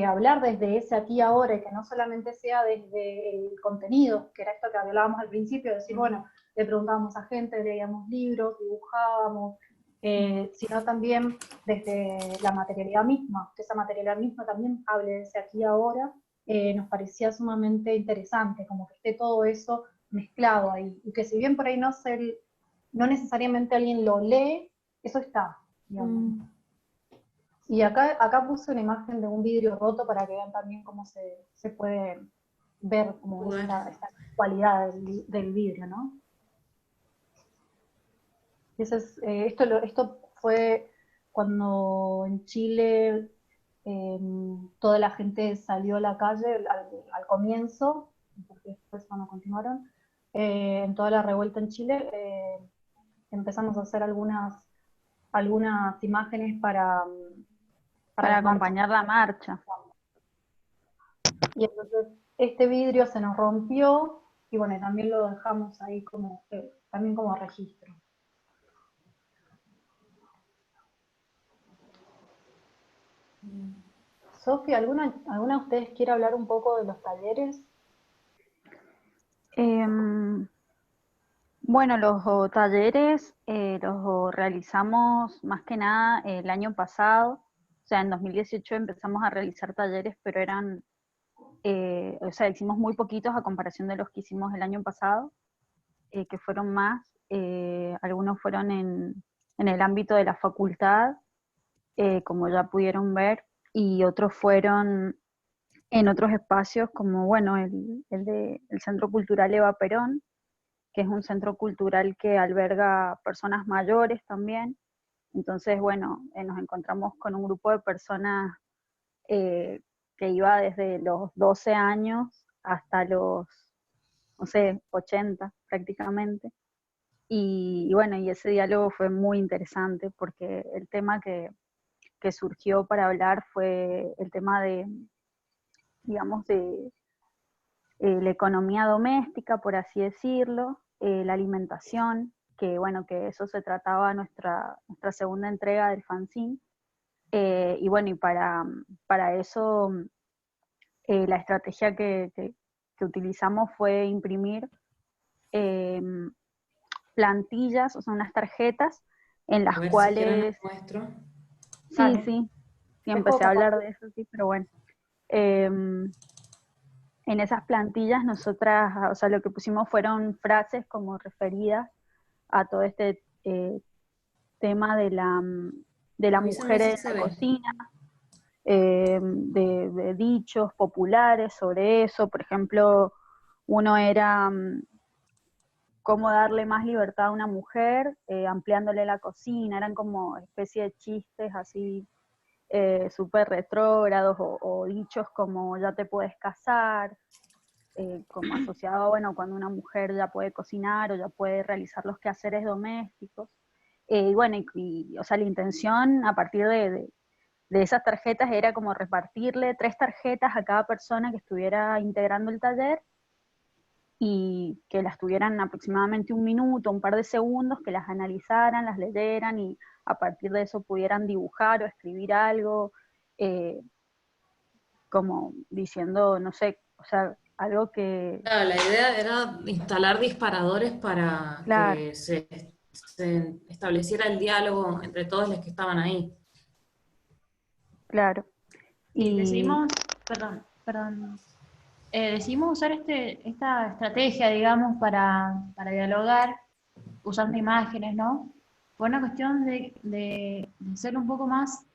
S8: hablar desde ese aquí y ahora, y que no solamente sea desde el contenido, que era esto que hablábamos al principio, de decir, bueno, le preguntábamos a gente, leíamos libros, dibujábamos, sino también desde la materialidad misma, que esa materialidad misma también hable de ese aquí y ahora, nos parecía sumamente interesante, como que esté todo eso mezclado ahí, y que si bien por ahí no necesariamente alguien lo lee, eso está, digamos. Y acá puse una imagen de un vidrio roto para que vean también cómo se puede ver como esta cualidad del vidrio, ¿no? Y esto fue cuando en Chile toda la gente salió a la calle al comienzo, porque después cuando continuaron, en toda la revuelta en Chile, empezamos a hacer algunas imágenes para
S2: Para
S8: las marchas.
S2: acompañar la marcha.
S8: Y entonces este vidrio se nos rompió y bueno, también lo dejamos ahí también como registro. Sofi, ¿alguna de ustedes quiere hablar un poco de los talleres?
S2: Bueno, los talleres los realizamos más que nada el año pasado, o sea, en 2018 empezamos a realizar talleres, pero eran, o sea, hicimos muy poquitos a comparación de los que hicimos el año pasado, que fueron más, algunos fueron en el ámbito de la facultad, como ya pudieron ver, y otros fueron en otros espacios como, bueno, el Centro Cultural Eva Perón, que es un centro cultural que alberga personas mayores también. Entonces, bueno, nos encontramos con un grupo de personas que iba desde los 12 años hasta los, no sé, 80 prácticamente. Y bueno, y ese diálogo fue muy interesante porque el tema que surgió para hablar fue el tema de, digamos, de la economía doméstica, por así decirlo, la alimentación, que bueno, que eso se trataba nuestra segunda entrega del fanzine. Y bueno, y para eso la estrategia que utilizamos fue imprimir plantillas, o sea, unas tarjetas en
S6: A
S2: las
S6: ver si quieren
S2: cuales...
S6: les muestro.
S2: Sí,
S8: Vale.
S2: sí, empecé a hablar de eso, sí, pero bueno. En esas plantillas nosotras, o sea, lo que pusimos fueron frases como referidas a todo este tema de la
S6: Avísenme
S2: mujer
S6: si
S2: en
S6: se
S2: la
S6: ve.
S2: cocina, de dichos populares sobre eso. Por ejemplo, uno era cómo darle más libertad a una mujer, ampliándole la cocina. Eran como especie de chistes así súper retrógrados o dichos como ya te puedes casar. como asociado, bueno, cuando una mujer ya puede cocinar o ya puede realizar los quehaceres domésticos. Y bueno, o sea, la intención a partir de esas tarjetas era como repartirle 3 tarjetas a cada persona que estuviera integrando el taller, y que las tuvieran aproximadamente 1 minuto, un par de segundos, que las analizaran, las leyeran y a partir de eso pudieran dibujar o escribir algo, como diciendo, no sé, o sea, algo que...
S6: Claro, la idea era instalar disparadores para
S2: Claro,
S6: que se estableciera el diálogo entre todos los que estaban ahí.
S2: claro.
S9: Y
S2: Y
S9: perdón, decidimos usar esta estrategia, digamos, para dialogar, usando imágenes, ¿no? Por una cuestión de ser un poco más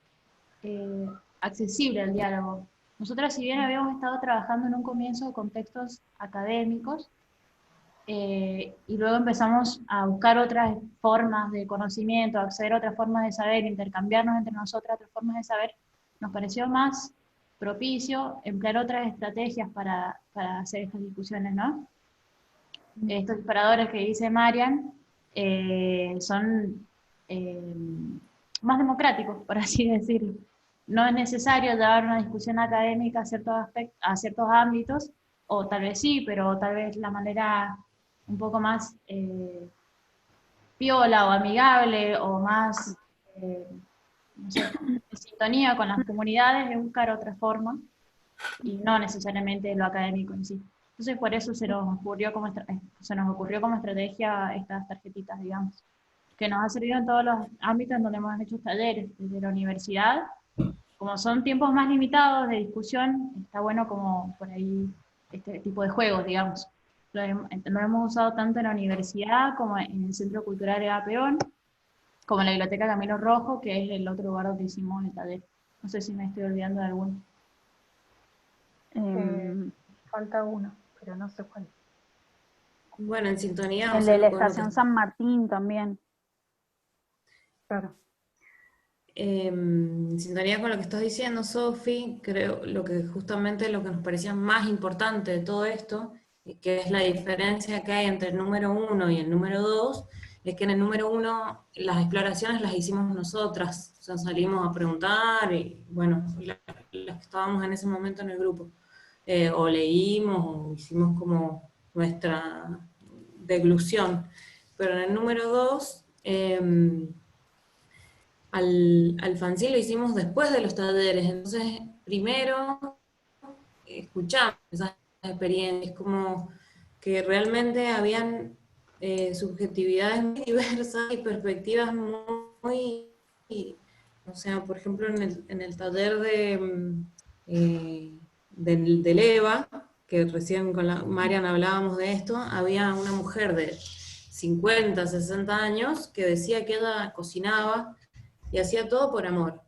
S9: accesible al diálogo. Nosotras, si bien habíamos estado trabajando en un comienzo con textos académicos, y luego empezamos a buscar otras formas de conocimiento, acceder a otras formas de saber, intercambiarnos entre nosotras otras formas de saber, nos pareció más propicio emplear otras estrategias para hacer estas discusiones, ¿no? Estos disparadores que dice Marian son más democráticos, por así decirlo. No es necesario llevar una discusión académica a ciertos ámbitos, o tal vez sí, pero tal vez la manera un poco más piola o amigable o más no sé, en sintonía con las comunidades es buscar otra forma y no necesariamente lo académico en sí. Entonces por eso se nos ocurrió como estrategia estas tarjetitas, digamos, que nos ha servido en todos los ámbitos en donde hemos hecho talleres, desde la universidad. Como son tiempos más limitados de discusión, está bueno como por ahí este tipo de juegos, digamos. Lo hemos usado tanto en la universidad como en el Centro Cultural Eva Perón, como en la Biblioteca Camino Rojo, que es el otro lugar donde hicimos el taller. No sé si me estoy olvidando de alguno.
S8: Falta uno, pero no sé cuál.
S6: Bueno, en sintonía, o
S2: el
S6: sea,
S2: de la
S6: con lo que
S2: Estación San Martín también.
S8: Claro.
S6: En sintonía con lo que estás diciendo, Sofi, creo justamente lo que nos parecía más importante de todo esto, que es la diferencia que hay entre el número 1 y el número 2, es que en el número 1 las exploraciones las hicimos nosotras, o sea, salimos a preguntar y, bueno, las que estábamos en ese momento en el grupo, o leímos o hicimos como nuestra deglución, pero en el número 2... al fanzine lo hicimos después de los talleres, entonces primero escuchamos esas experiencias, como que realmente habían subjetividades muy diversas y perspectivas muy, o sea, por ejemplo en el taller del EVA, que recién con Marian hablábamos de esto, había una mujer de 50, 60 años que decía que ella cocinaba y hacía todo por amor,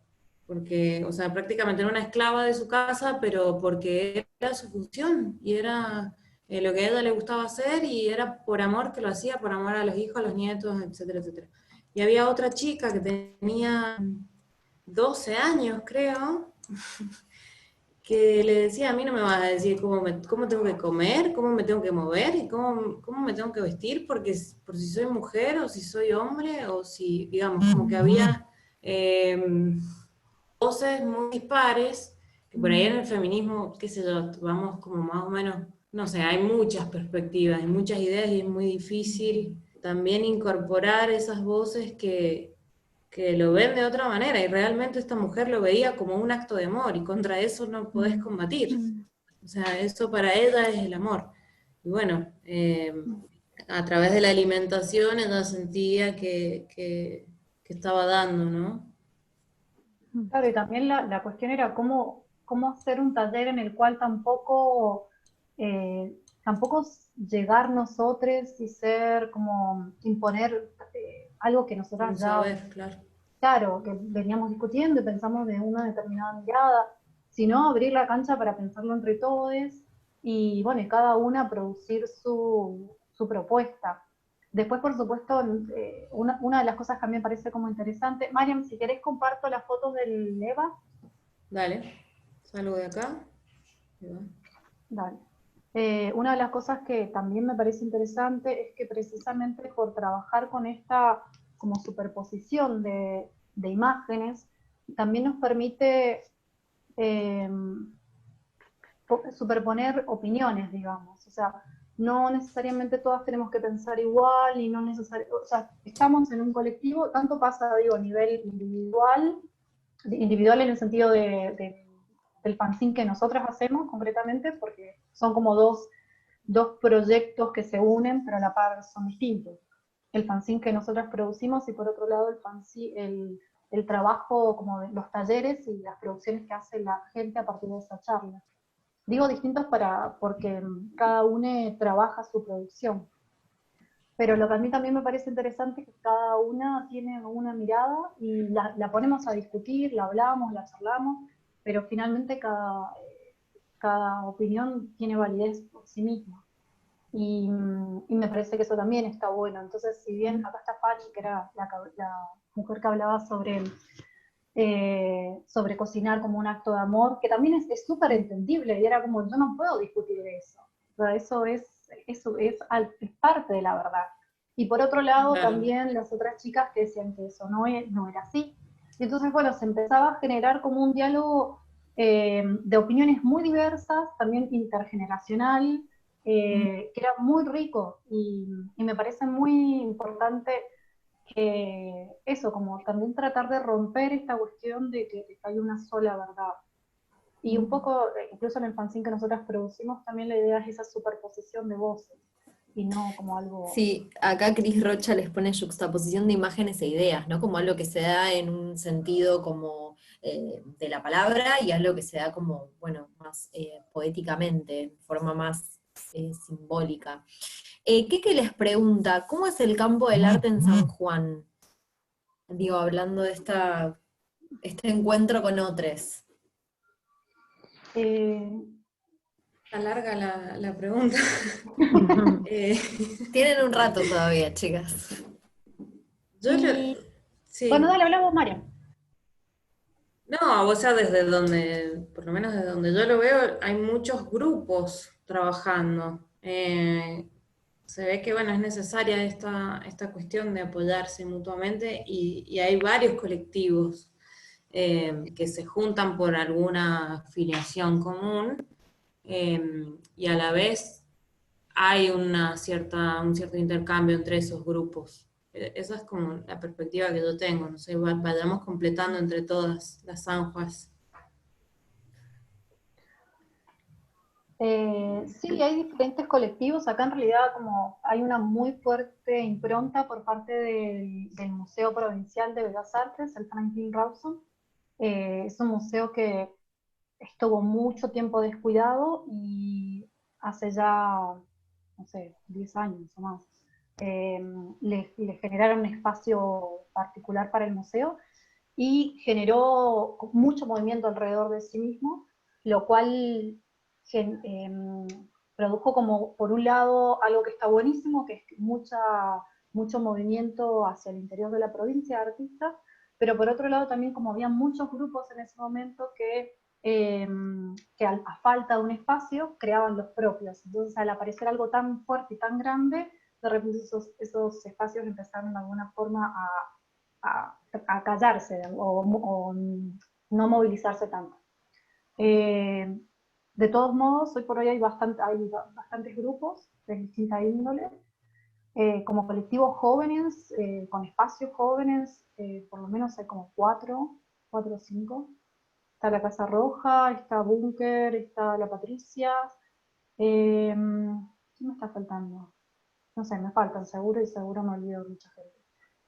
S6: porque, o sea, prácticamente era una esclava de su casa, pero porque era su función, y era lo que a ella le gustaba hacer, y era por amor que lo hacía, por amor a los hijos, a los nietos, etcétera, etcétera. Y había otra chica que tenía 12 años, creo, que le decía, a mí no me vas a decir cómo tengo que comer, cómo me tengo que mover, y cómo me tengo que vestir, por si soy mujer, o si soy hombre, o si, digamos, como que había voces muy dispares, que por ahí en el feminismo, qué sé yo, vamos como más o menos, no sé, hay muchas perspectivas, hay muchas ideas, y es muy difícil también incorporar esas voces que lo ven de otra manera, y realmente esta mujer lo veía como un acto de amor, y contra eso no podés combatir. O sea, eso para ella es el amor. Y bueno, a través de la alimentación ella sentía que estaba dando, ¿no?
S8: Claro, y también la cuestión era cómo hacer un taller en el cual tampoco llegar nosotros y ser como imponer algo que nosotras
S6: Un
S8: ya,
S6: saber, claro.
S8: claro, que veníamos discutiendo y pensamos de una determinada mirada, sino abrir la cancha para pensarlo entre todos y bueno, y cada una producir su propuesta. Después, por supuesto, una de las cosas que a mí me parece como interesante, Mariam, si querés comparto las fotos del EVA.
S6: Dale, salgo de acá. Ahí va.
S8: Dale. Una de las cosas que también me parece interesante es que precisamente por trabajar con esta como superposición de imágenes, también nos permite superponer opiniones, digamos. O sea, no necesariamente todas tenemos que pensar igual, y no necesariamente, o sea, estamos en un colectivo, tanto pasa, digo, a nivel individual en el sentido del fanzine que nosotras hacemos concretamente, porque son como dos proyectos que se unen, pero a la par son distintos. El fanzine que nosotras producimos y por otro lado el trabajo como de los talleres y las producciones que hace la gente a partir de esa charla. Digo distintos porque cada uno trabaja su producción. Pero lo que a mí también me parece interesante es que cada una tiene una mirada y la ponemos a discutir, la hablamos, la charlamos, pero finalmente cada opinión tiene validez por sí misma. Y me parece que eso también está bueno. Entonces, si bien acá está Fanny, que era la mujer que hablaba sobre cocinar como un acto de amor, que también es súper entendible, y era como, yo no puedo discutir de eso. O sea, eso es parte de la verdad. Y por otro lado,
S6: Claro.
S8: también las otras chicas que decían que eso no era así. Y entonces, bueno, se empezaba a generar como un diálogo de opiniones muy diversas, también intergeneracional, que era muy rico, y me parece muy importante que eso, como también tratar de romper esta cuestión de que hay una sola verdad. Y un poco, incluso en el fanzine que nosotras producimos, también la idea es esa superposición de voces, y no como algo...
S5: Sí, acá Cris Rocha les pone yuxtaposición de imágenes e ideas, ¿no? Como algo que se da en un sentido como de la palabra, y algo que se da como, bueno, más poéticamente, en forma más simbólica. Keke les pregunta, ¿cómo es el campo del arte en San Juan? Digo, hablando de este encuentro con otros.
S6: Está larga la pregunta.
S5: Tienen un rato todavía, chicas.
S6: Sí.
S8: Bueno, dale, hablamos, María.
S6: No, o sea, por lo menos desde donde yo lo veo, hay muchos grupos trabajando. Se ve que, bueno, es necesaria esta cuestión de apoyarse mutuamente, y hay varios colectivos que se juntan por alguna afiliación común, y a la vez hay un cierto intercambio entre esos grupos. Esa es como la perspectiva que yo tengo, no sé, vayamos completando entre todas las zanjas.
S8: Sí, hay diferentes colectivos. Acá en realidad como hay una muy fuerte impronta por parte del Museo Provincial de Bellas Artes, el Franklin Rawson. Es un museo que estuvo mucho tiempo descuidado, y hace ya, no sé, 10 años o más, le generaron un espacio particular para el museo, y generó mucho movimiento alrededor de sí mismo, lo cual produjo como, por un lado, algo que está buenísimo, que es mucho movimiento hacia el interior de la provincia de artistas, pero por otro lado también, como había muchos grupos en ese momento que a falta de un espacio creaban los propios. Entonces, al aparecer algo tan fuerte y tan grande, de repente esos espacios empezaron de alguna forma a callarse o no movilizarse tanto. De todos modos, hoy por hoy hay bastantes grupos de distinta índole, como colectivos jóvenes, con espacios jóvenes, por lo menos hay como 4 o 5. Está la Casa Roja, está Búnker, está la Patricia. ¿Qué me está faltando? No sé, me faltan seguro, y seguro me olvido de mucha gente.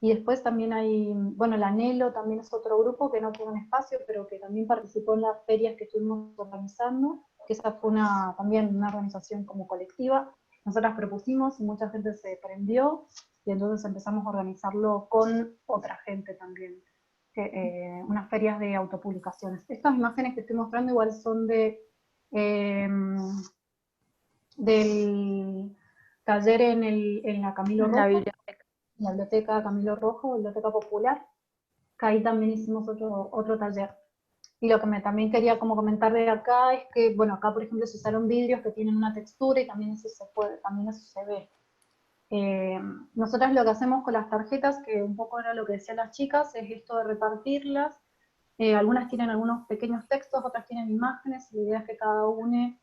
S8: Y después también hay, bueno, el Anhelo también es otro grupo que no tiene un espacio, pero que también participó en las ferias que estuvimos organizando, que esa fue también una organización como colectiva. Nosotras propusimos y mucha gente se prendió, y entonces empezamos a organizarlo con otra gente también. Unas ferias de autopublicaciones. Estas imágenes que estoy mostrando igual son del taller en la Camilo Rojo, en la biblioteca Camilo Rojo, biblioteca popular, que ahí también hicimos otro taller. Y lo que también quería como comentar de acá es que, bueno, acá por ejemplo se usaron vidrios que tienen una textura y también eso se puede, también eso se ve. Nosotras lo que hacemos con las tarjetas, que un poco era lo que decían las chicas, es esto de repartirlas. Algunas tienen algunos pequeños textos, otras tienen imágenes, y la idea es que cada uno,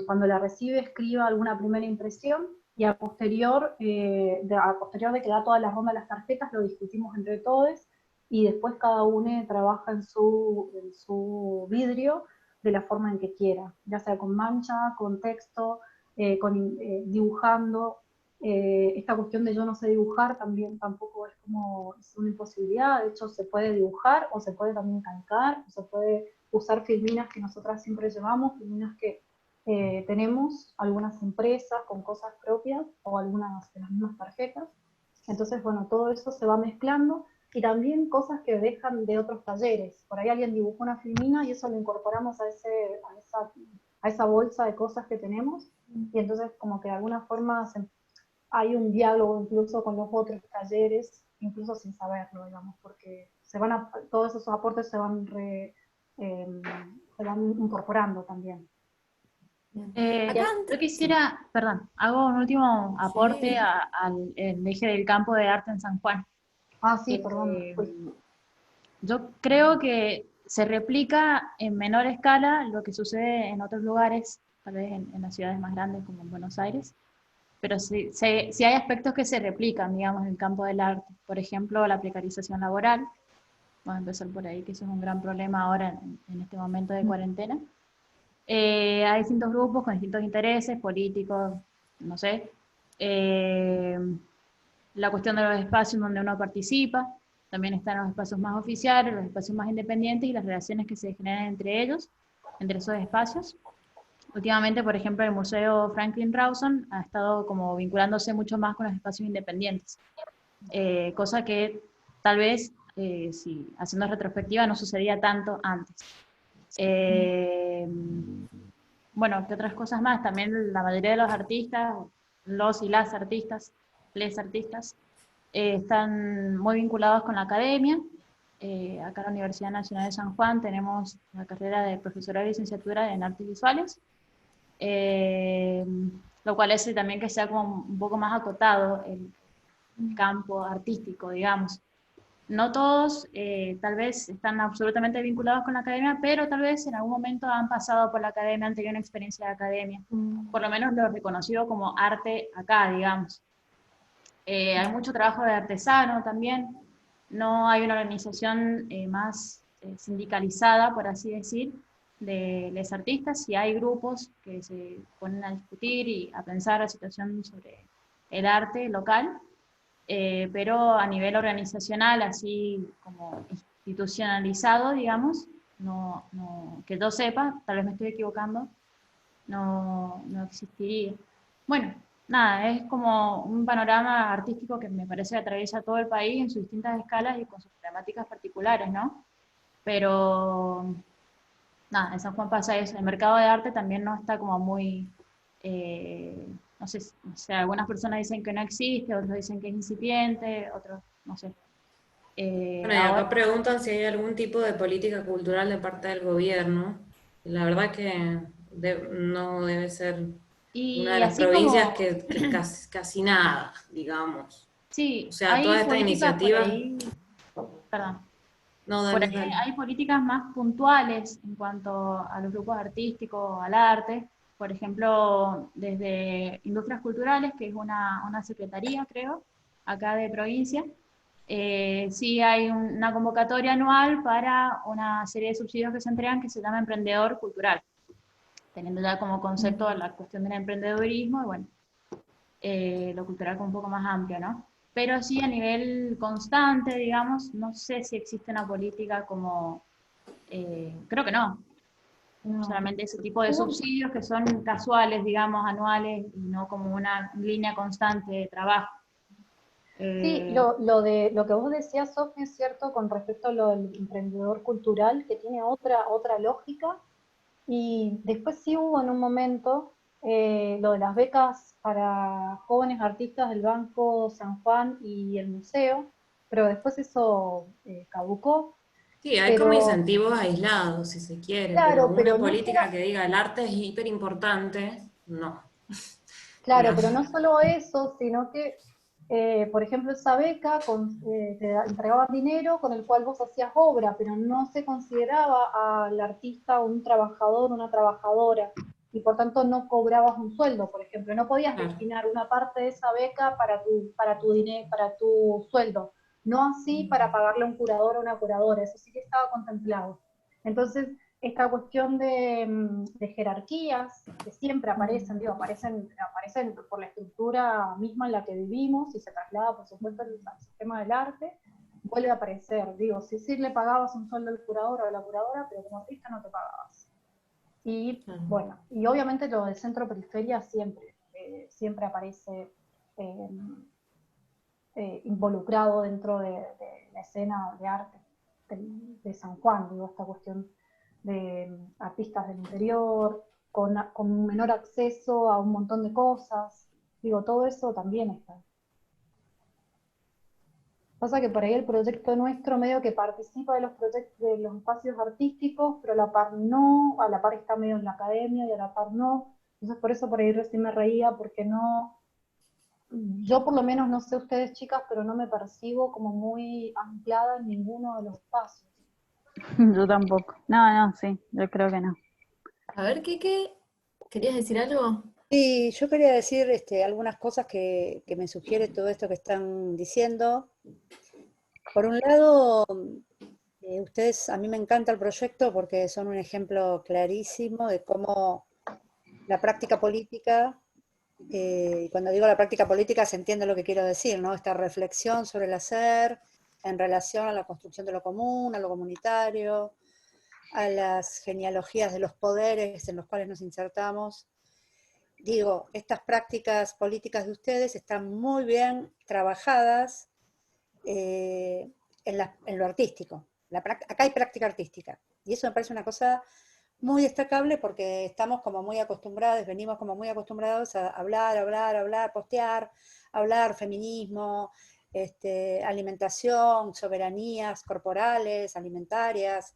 S8: cuando la recibe, escriba alguna primera impresión, y a posterior de que da toda la ronda de las tarjetas, lo discutimos entre todos, y después cada uno trabaja en su vidrio de la forma en que quiera, ya sea con mancha, con texto, dibujando. Esta cuestión de yo no sé dibujar también tampoco es como es una imposibilidad, de hecho se puede dibujar o se puede también calcar, o se puede usar filminas que nosotras siempre llevamos, filminas que tenemos algunas empresas con cosas propias o algunas de las mismas tarjetas. Entonces, bueno, todo eso se va mezclando y también cosas que dejan de otros talleres. Por ahí alguien dibujó una filmina y eso lo incorporamos a esa bolsa de cosas que tenemos, y entonces como que de alguna forma hay un diálogo incluso con los otros talleres, incluso sin saberlo, digamos, porque todos esos aportes se van incorporando también.
S9: Yo quisiera, perdón, hago un último aporte
S5: Sí.
S9: al eje del campo de arte en San Juan.
S8: Ah, sí, perdón.
S9: Yo creo que se replica en menor escala lo que sucede en otros lugares, tal vez en las ciudades más grandes como en Buenos Aires, pero sí hay aspectos que se replican, digamos, en el campo del arte. Por ejemplo, la precarización laboral. Vamos a empezar por ahí, que eso es un gran problema ahora en este momento de cuarentena. Hay distintos grupos con distintos intereses políticos, no sé. La cuestión de los espacios donde uno participa, también están los espacios más oficiales, los espacios más independientes y las relaciones que se generan entre ellos, entre esos espacios. Últimamente, por ejemplo, el Museo Franklin Rawson ha estado como vinculándose mucho más con los espacios independientes, cosa que tal vez, si haciendo retrospectiva, no sucedía tanto antes. Bueno, ¿qué otras cosas más? También la mayoría de los artistas, los y las artistas, les artistas, están muy vinculados con la academia. Acá en la Universidad Nacional de San Juan tenemos la carrera de profesorado y licenciatura en artes visuales, lo cual hace también que sea como un poco más acotado el campo artístico, digamos. No todos tal vez están absolutamente vinculados con la academia, pero tal vez en algún momento han pasado por la academia, han tenido una experiencia de academia, por lo menos lo reconocido como arte acá, digamos. Hay mucho trabajo de artesano también, no hay una organización más sindicalizada, por así decir, de los artistas, sí hay grupos que se ponen a discutir y a pensar la situación sobre el arte local, pero a nivel organizacional, así como institucionalizado, digamos, que yo sepa, tal vez me estoy equivocando, no existiría. Bueno, nada, es como un panorama artístico que me parece que atraviesa todo el país en sus distintas escalas y con sus temáticas particulares, ¿no? Pero, nada, en San Juan pasa eso. El mercado de arte también no está como muy, no sé, o sea, algunas personas dicen que no existe, otros dicen que es incipiente, otros, no sé.
S6: Bueno, y acá preguntan si hay algún tipo de política cultural de parte del gobierno. La verdad que no debe ser una
S9: Y
S6: de las
S9: así
S6: provincias
S9: como,
S6: que casi nada, digamos. O
S9: sí,
S6: sea, toda
S9: hay
S6: esta
S9: políticas por
S6: iniciativa.
S9: ahí, perdón.
S6: No,
S9: Por
S6: dale,
S9: ahí
S6: dale.
S9: hay políticas más puntuales en cuanto a los grupos artísticos, al arte. Por ejemplo, desde Industrias Culturales, que es una secretaría, creo, acá de provincia, sí hay una convocatoria anual para una serie de subsidios que se entregan que se llama Emprendedor Cultural, teniendo ya como concepto la cuestión del emprendedurismo y bueno, lo cultural como un poco más amplio, ¿no? Pero sí a nivel constante, digamos, no sé si existe una política como, creo que no, solamente ese tipo de subsidios que son casuales, digamos, anuales, y no como una línea constante de trabajo.
S8: Sí, lo que vos decías, Sofi, es cierto con respecto a lo del emprendedor cultural, que tiene otra lógica, y después sí hubo en un momento lo de las becas para jóvenes artistas del Banco San Juan y el museo, pero después eso caducó.
S6: Sí, hay como incentivos aislados, si se quiere,
S8: Claro,
S6: pero
S8: pero
S6: una
S8: no
S6: política
S8: solo,
S6: que diga el arte es hiper importante, no.
S8: claro, pero
S6: Digamos.
S8: no solo eso, sino que, por ejemplo, esa beca entregaban dinero con el cual vos hacías obra, pero no se consideraba al artista un trabajador, una trabajadora, y por tanto no cobrabas un sueldo, por ejemplo, no podías
S6: Claro.
S8: destinar una parte de esa beca para tu dinero, para tu sueldo, no así para pagarle a un curador o una curadora, eso sí que estaba contemplado. Entonces, esta cuestión de jerarquías que siempre aparecen, digo, aparecen por la estructura misma en la que vivimos y se traslada, por supuesto, al sistema del arte, vuelve a aparecer. Digo, sí le pagabas un sueldo al curador o a la curadora, pero como artista no te pagabas. Y bueno, y obviamente lo del centro-periferia siempre aparece eh, involucrado dentro de la escena de arte de San Juan, digo, esta cuestión de artistas del interior, con menor acceso a un montón de cosas, digo, todo eso también está. Pasa que por ahí el proyecto nuestro medio que participa de los proyectos, de los espacios artísticos, pero a la par no, a la par está medio en la academia y a la par no, entonces por eso por ahí recién me reía, porque no, yo por lo menos no sé ustedes chicas, pero no me percibo como muy anclada en ninguno de los espacios.
S2: Yo tampoco. No, sí, yo creo que no.
S5: A ver, ¿qué? ¿Querías decir algo?
S1: Sí, yo quería decir algunas cosas que me sugiere todo esto que están diciendo. Por un lado, ustedes, a mí me encanta el proyecto porque son un ejemplo clarísimo de cómo la práctica política, y cuando digo la práctica política se entiende lo que quiero decir, ¿no? Esta reflexión sobre el hacer en relación a la construcción de lo común, a lo comunitario, a las genealogías de los poderes en los cuales nos insertamos. Digo, estas prácticas políticas de ustedes están muy bien trabajadas en lo artístico. Acá hay práctica artística. Y eso me parece una cosa muy destacable porque estamos como muy acostumbrados, venimos como muy acostumbrados a hablar, postear, hablar feminismo, alimentación, soberanías corporales, alimentarias,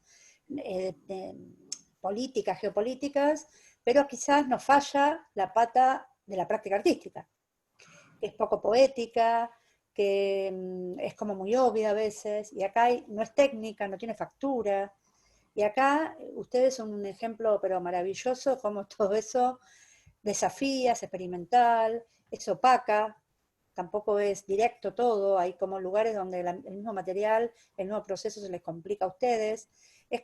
S1: políticas, geopolíticas, pero quizás nos falla la pata de la práctica artística, que es poco poética, que es como muy obvia a veces, y acá no es técnica, no tiene factura, y acá ustedes son un ejemplo pero maravilloso, como todo eso desafía, es experimental, es opaca, tampoco es directo todo, hay como lugares donde el mismo material, el mismo proceso se les complica a ustedes, es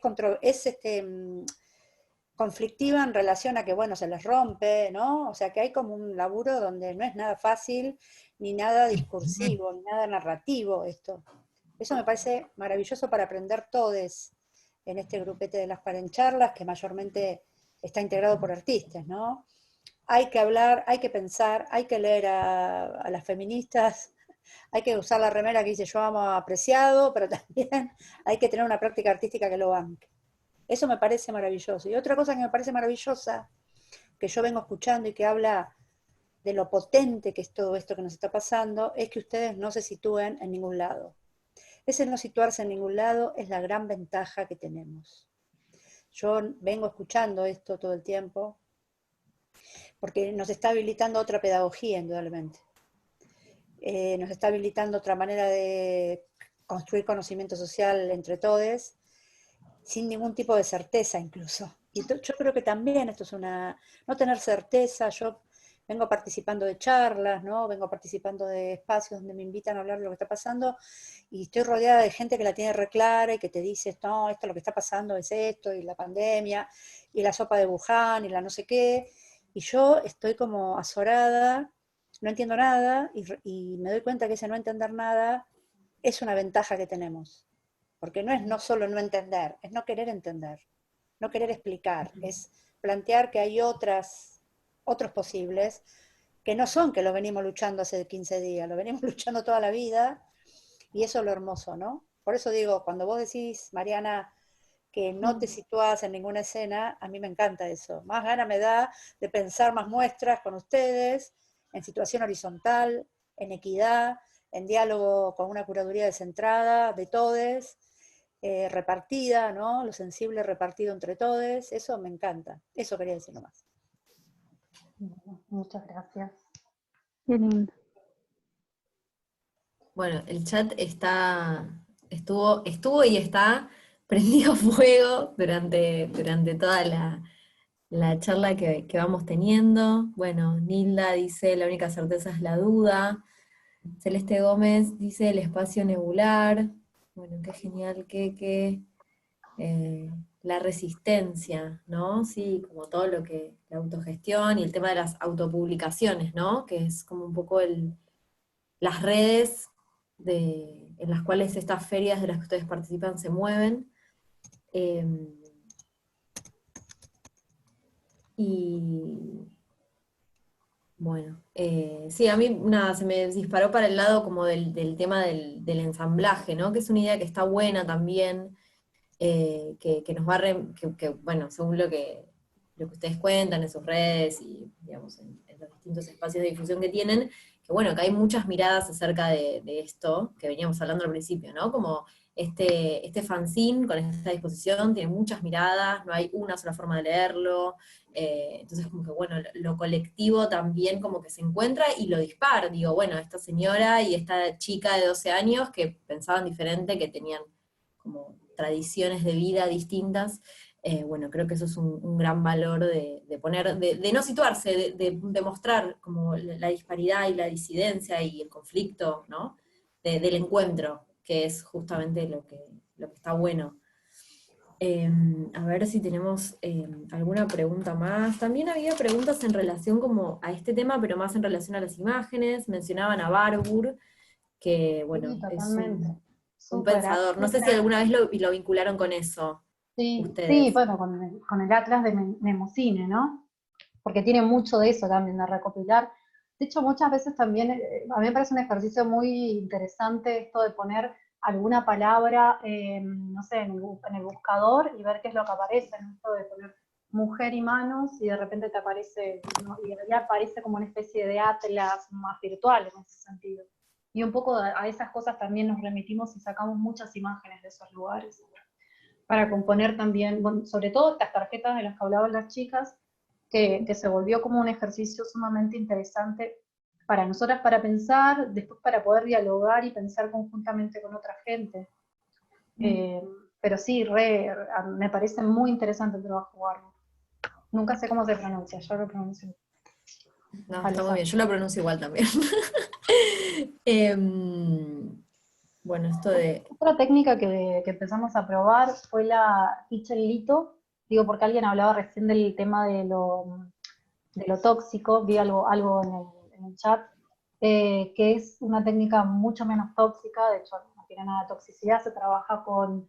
S1: conflictiva en relación a que, bueno, se les rompe, ¿no? O sea, que hay como un laburo donde no es nada fácil, ni nada discursivo, ni nada narrativo esto. Eso me parece maravilloso para aprender todes en este grupete de las Parencharlas, que mayormente está integrado por artistas, ¿no? Hay que hablar, hay que pensar, hay que leer a las feministas, hay que usar la remera que dice yo amo apreciado, pero también hay que tener una práctica artística que lo banque. Eso me parece maravilloso. Y otra cosa que me parece maravillosa, que yo vengo escuchando y que habla de lo potente que es todo esto que nos está pasando, es que ustedes no se sitúen en ningún lado. Ese no situarse en ningún lado es la gran ventaja que tenemos. Yo vengo escuchando esto todo el tiempo, porque nos está habilitando otra pedagogía, indudablemente. Nos está habilitando otra manera de construir conocimiento social entre todos, sin ningún tipo de certeza incluso. Y yo creo que también esto es no tener certeza. Yo vengo participando de charlas, ¿no? Vengo participando de espacios donde me invitan a hablar de lo que está pasando, y estoy rodeada de gente que la tiene reclara y que te dice, no, esto lo que está pasando es esto, y la pandemia, y la sopa de Wuhan, y la no sé qué, y yo estoy como azorada, no entiendo nada, y me doy cuenta que ese no entender nada es una ventaja que tenemos. Porque no es no solo no entender, es no querer entender, no querer explicar, es plantear que hay otros posibles, que no son que lo venimos luchando hace 15 días, lo venimos luchando toda la vida, y eso es lo hermoso, ¿no? Por eso digo, cuando vos decís, Mariana, que no te situás en ninguna escena, a mí me encanta eso. Más ganas me da de pensar más muestras con ustedes, en situación horizontal, en equidad, en diálogo con una curaduría descentrada, de todes, repartida, ¿no? Lo sensible repartido entre todos, eso me encanta. Eso quería decir nomás.
S8: Bueno, muchas gracias.
S2: Qué lindo.
S5: Bueno, el chat estuvo y está prendido a fuego durante toda la charla que vamos teniendo. Bueno, Nilda dice, la única certeza es la duda. Celeste Gómez dice, el espacio nebular. Bueno, qué genial, la resistencia, ¿no? Sí, como todo lo que, la autogestión y el tema de las autopublicaciones, ¿no? Que es como un poco las redes en las cuales estas ferias de las que ustedes participan se mueven. Y bueno, sí, a mí nada, se me disparó para el lado como del tema del ensamblaje, ¿no? Que es una idea que está buena también, que nos va bueno, según lo que ustedes cuentan en sus redes y, digamos, en los distintos espacios de difusión que tienen, que bueno, que hay muchas miradas acerca de esto, que veníamos hablando al principio, ¿no? Como este fanzine con esta disposición tiene muchas miradas, no hay una sola forma de leerlo, entonces como que bueno, lo colectivo también como que se encuentra y lo dispara, digo, bueno, esta señora y esta chica de 12 años que pensaban diferente, que tenían como tradiciones de vida distintas, bueno, creo que eso es un gran valor de poner, de no situarse, de mostrar como la disparidad y la disidencia y el conflicto, ¿no? Del encuentro, que es justamente lo que está bueno. A ver si tenemos alguna pregunta más. También había preguntas en relación como a este tema, pero más en relación a las imágenes. Mencionaban a Barbour, que bueno,
S8: Sí,
S5: es
S8: totalmente.
S5: un
S8: Súper.
S5: pensador. No sé si alguna vez lo vincularon con eso.
S8: Sí,
S5: Ustedes.
S8: bueno, con el Atlas de Mnemosine, ¿no? Porque tiene mucho de eso también, de recopilar. De hecho, muchas veces también, a mí me parece un ejercicio muy interesante esto de poner alguna palabra, no sé, en el buscador y ver qué es lo que aparece, ¿no? Esto de poner mujer y manos y de repente te aparece, ¿no? Y ya aparece como una especie de atlas más virtual en ese sentido. Y un poco a esas cosas también nos remitimos y sacamos muchas imágenes de esos lugares para componer también, bueno, sobre todo estas tarjetas de las que hablaban las chicas, que se volvió como un ejercicio sumamente interesante para nosotras, para pensar, después para poder dialogar y pensar conjuntamente con otra gente. Pero sí, me parece muy interesante el trabajo Barbour. Nunca sé cómo se pronuncia, yo lo pronuncio.
S5: No, está muy bien, yo lo pronuncio igual también. Bueno, esto de...
S8: Otra técnica que empezamos a probar fue la Lito, digo porque alguien hablaba recién del tema de lo tóxico, vi algo en el chat, que es una técnica mucho menos tóxica, de hecho no tiene nada de toxicidad, se trabaja con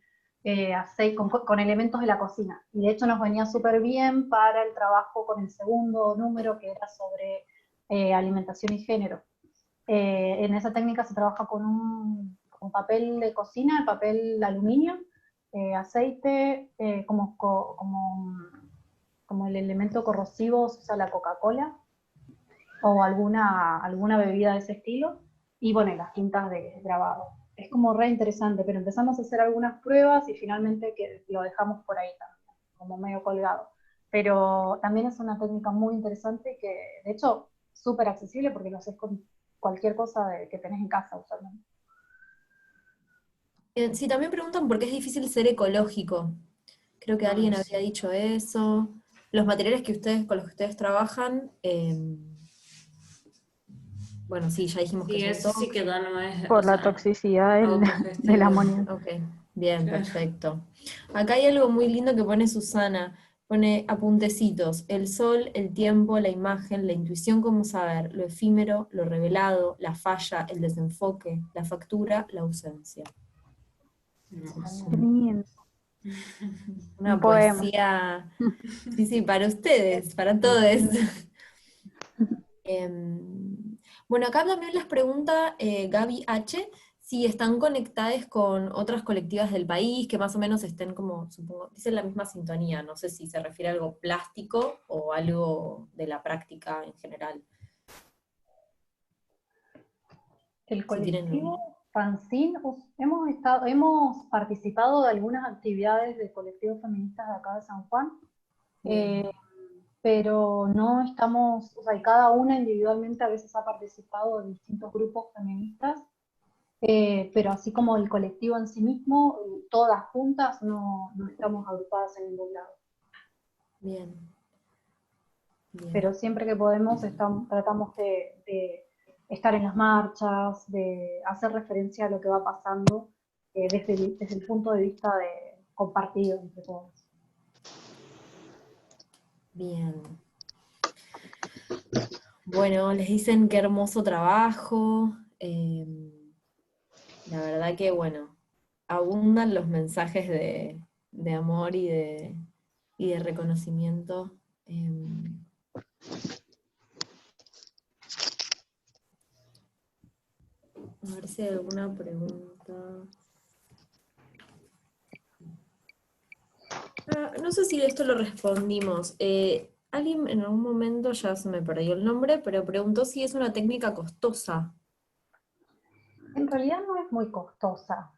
S8: aceite, con elementos de la cocina, y de hecho nos venía súper bien para el trabajo con el segundo número que era sobre alimentación y género. En esa técnica se trabaja con papel de cocina, papel aluminio, aceite, como el elemento corrosivo se usa la Coca-Cola o alguna bebida de ese estilo, y bueno, las tintas de grabado. Es como re interesante, pero empezamos a hacer algunas pruebas y finalmente que lo dejamos por ahí también, como medio colgado. Pero también es una técnica muy interesante que, de hecho, súper accesible porque lo haces con cualquier cosa que tenés en casa usualmente.
S5: Sí, también preguntan por qué es difícil ser ecológico. Creo que alguien había dicho eso. Los materiales con los que ustedes trabajan, bueno, sí, ya dijimos
S6: Sí,
S5: que
S6: eso
S5: son
S6: sí que ya no es,
S2: Por
S6: o
S2: la
S6: sea,
S2: toxicidad
S6: autogestivo.
S2: del amoníaco.
S5: Ok, bien,
S6: Claro.
S5: perfecto. Acá hay algo muy lindo que pone Susana. Pone apuntecitos: el sol, el tiempo, la imagen, la intuición como saber, lo efímero, lo revelado, la falla, el desenfoque, la factura, la ausencia.
S2: Qué lindo.
S5: Una
S2: Un poema.
S5: poesía, sí, para ustedes, para todos. Bueno, acá también les pregunta Gaby H. si están conectadas con otras colectivas del país, que más o menos estén como, supongo, dicen la misma sintonía, no sé si se refiere a algo plástico o algo de la práctica en general.
S8: El colectivo, fanzine, hemos participado de algunas actividades de colectivos feministas de acá de San Juan, pero no estamos, o sea, y cada una individualmente a veces ha participado de distintos grupos feministas, pero así como el colectivo en sí mismo, todas juntas no estamos agrupadas en ningún lado.
S5: Bien. Bien.
S8: Pero siempre que podemos tratamos de estar en las marchas, de hacer referencia a lo que va pasando desde el punto de vista de compartido entre todos.
S5: Bien. Bueno, les dicen qué hermoso trabajo. La verdad que, bueno, abundan los mensajes de amor y de reconocimiento. A ver si hay alguna pregunta. No sé si esto lo respondimos. Alguien en algún momento, ya se me perdió el nombre, pero preguntó si es una técnica costosa.
S8: En realidad no es muy costosa.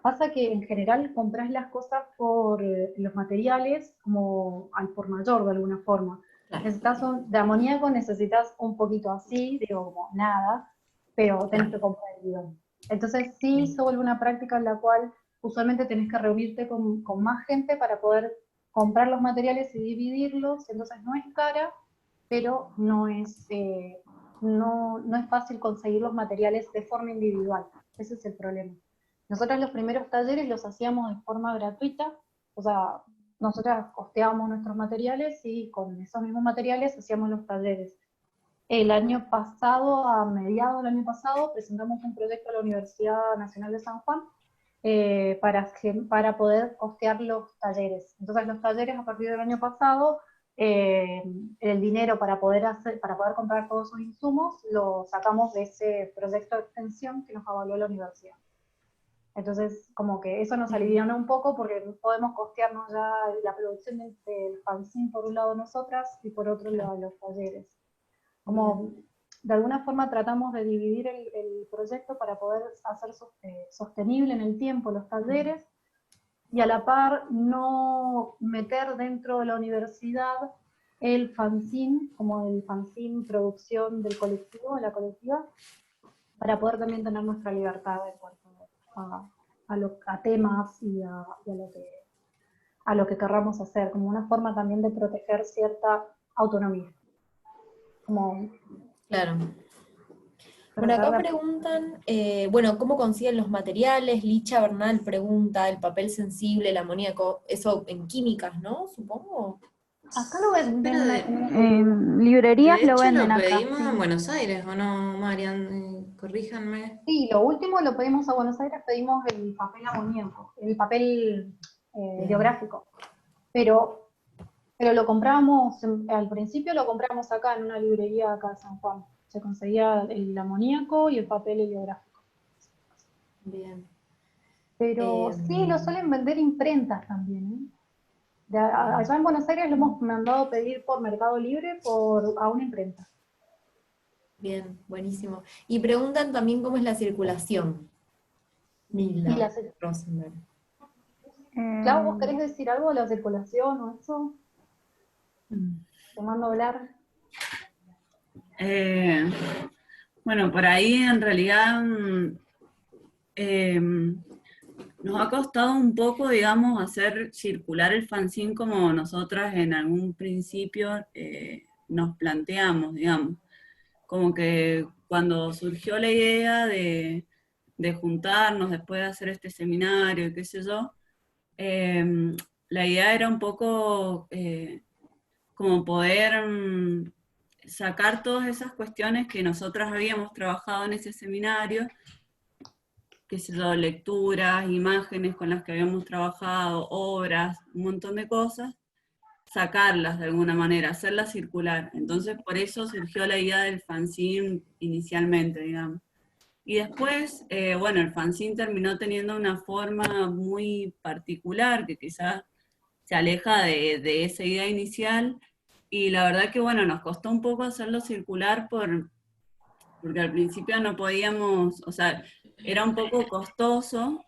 S8: Pasa que en general compras las cosas por los materiales como al por mayor de alguna forma.
S5: Claro.
S8: Necesitas de amoníaco necesitas un poquito así, digo como nada, pero tenés que comprar el bidón. Entonces sí se vuelve una práctica en la cual usualmente tenés que reunirte con más gente para poder comprar los materiales y dividirlos, entonces no es cara, pero no es fácil conseguir los materiales de forma individual. Ese es el problema. Nosotros los primeros talleres los hacíamos de forma gratuita, o sea, nosotras costeábamos nuestros materiales y con esos mismos materiales hacíamos los talleres. El año pasado, a mediados del año pasado, presentamos un proyecto a la Universidad Nacional de San Juan para poder costear los talleres. Entonces los talleres a partir del año pasado, el dinero para poder comprar todos esos insumos lo sacamos de ese proyecto de extensión que nos avaló la universidad. Entonces, como que eso nos aliviana un poco porque podemos costearnos ya la producción del fanzine por un lado nosotras y por otro lado los talleres. Como de alguna forma tratamos de dividir el proyecto para poder hacer sostenible en el tiempo los talleres y a la par no meter dentro de la universidad el fanzine, como el fanzine producción del colectivo, de la colectiva, para poder también tener nuestra libertad en cuanto a temas y a lo que querramos hacer, como una forma también de proteger cierta autonomía.
S5: Claro. Bueno, acá preguntan, bueno, ¿cómo consiguen los materiales? Licha Bernal pregunta, el papel sensible, el amoníaco, eso en químicas, ¿no? Supongo.
S8: Acá lo venden
S2: en librerías
S6: De
S2: lo
S6: hecho,
S2: venden
S6: lo
S2: acá.
S6: pedimos
S2: Sí.
S6: en Buenos Aires, ¿o no, Marian? Corríjanme.
S8: Sí, lo último lo pedimos a Buenos Aires, pedimos el papel amoníaco, el papel biográfico. Pero lo comprábamos, al principio lo compramos acá en una librería acá de San Juan. Se conseguía el amoníaco y el papel heliográfico.
S5: Bien.
S8: Pero sí, lo suelen vender imprentas también. Allá en Buenos Aires lo hemos mandado pedir por Mercado Libre a una imprenta.
S5: Bien, buenísimo. Y preguntan también cómo es la circulación. Mila Rosenberg.
S8: Clau, ¿vos querés decir algo de la circulación o eso? Te mando a hablar.
S10: Bueno, por ahí en realidad nos ha costado un poco, digamos, hacer circular el fanzine como nosotras en algún principio nos planteamos, digamos. Como que cuando surgió la idea de juntarnos después de hacer este seminario, qué sé yo, la idea era un poco como poder sacar todas esas cuestiones que nosotras habíamos trabajado en ese seminario, qué sé yo, lecturas, imágenes con las que habíamos trabajado, obras, un montón de cosas, sacarlas de alguna manera, hacerlas circular. Entonces por eso surgió la idea del fanzine inicialmente, digamos. Y después, bueno, el fanzine terminó teniendo una forma muy particular, que quizás se aleja de esa idea inicial, y la verdad que, bueno, nos costó un poco hacerlo circular porque al principio no podíamos, o sea, era un poco costoso,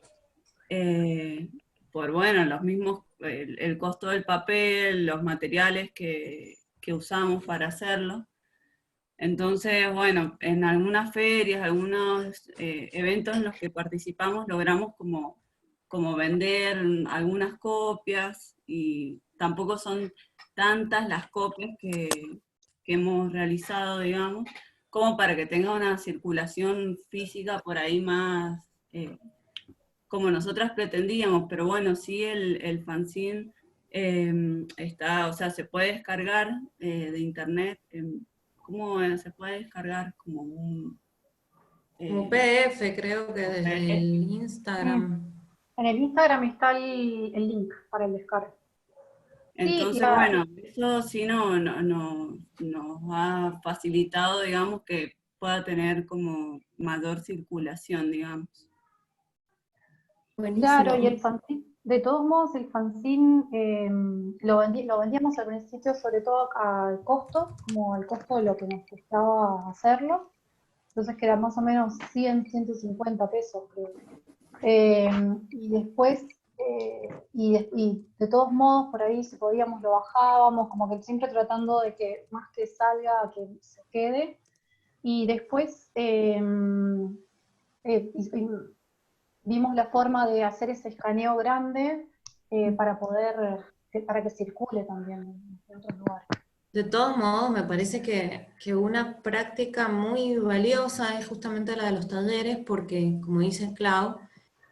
S10: por bueno, los mismos, el costo del papel, los materiales que usamos para hacerlo. Entonces, bueno, en algunas ferias, algunos eventos en los que participamos, logramos como vender algunas copias, y tampoco son tantas las copias que hemos realizado, digamos, como para que tenga una circulación física por ahí más como nosotras pretendíamos, pero bueno, sí el fanzine está, o sea, se puede descargar de internet. ¿Cómo se puede descargar? Como un...
S6: Como PDF, creo que desde el Instagram.
S8: En el Instagram está el link para el descargue.
S10: Entonces,
S8: Sí,
S10: bueno, eso sí nos ha facilitado, digamos, que pueda tener como mayor circulación, digamos.
S8: claro, y el fanzine, de todos modos, el fanzine lo vendíamos al principio sobre todo al costo, como al costo de lo que nos costaba hacerlo. Entonces que era más o menos 100, 150 pesos, creo. Y después, y de todos modos, por ahí si podíamos lo bajábamos, como que siempre tratando de que más que salga, que se quede. Y después vimos la forma de hacer ese escaneo grande para para que circule también en otros lugares.
S6: De todos modos, me parece que una práctica muy valiosa es justamente la de los talleres, porque, como dice Clau,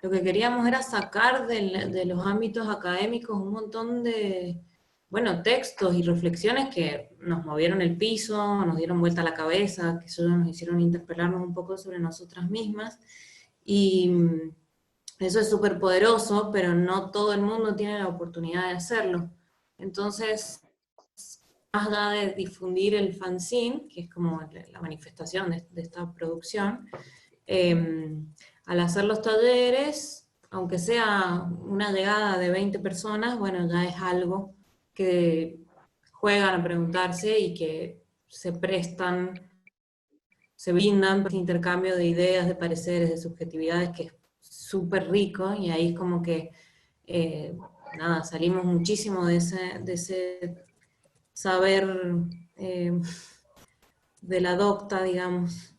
S6: lo que queríamos era sacar de los ámbitos académicos un montón de, bueno, textos y reflexiones que nos movieron el piso, nos dieron vuelta la cabeza, que eso nos hicieron interpelarnos un poco sobre nosotras mismas, y eso es súper poderoso, pero no todo el mundo tiene la oportunidad de hacerlo. Entonces, más allá de difundir el fanzine, que es como la manifestación de esta producción, al hacer los talleres, aunque sea una llegada de 20 personas, bueno, ya es algo que juegan a preguntarse y que se prestan, se brindan por este intercambio de ideas, de pareceres, de subjetividades, que es súper rico, y ahí es como que, nada, salimos muchísimo de ese saber de la docta, digamos.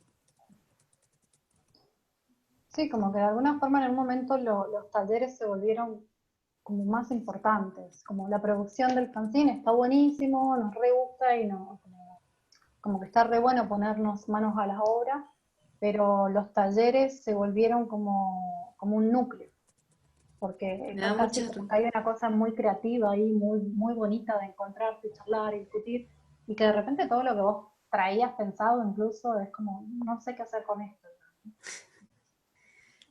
S8: Sí, como que de alguna forma en algún momento los talleres se volvieron como más importantes, como la producción del fanzine está buenísimo, nos re gusta y como que está re bueno ponernos manos a la obra, pero los talleres se volvieron como un núcleo, porque casi como que hay una cosa muy creativa ahí, muy, muy bonita de encontrarse, charlar y discutir, y que de repente todo lo que vos traías pensado incluso es como, no sé qué hacer con esto.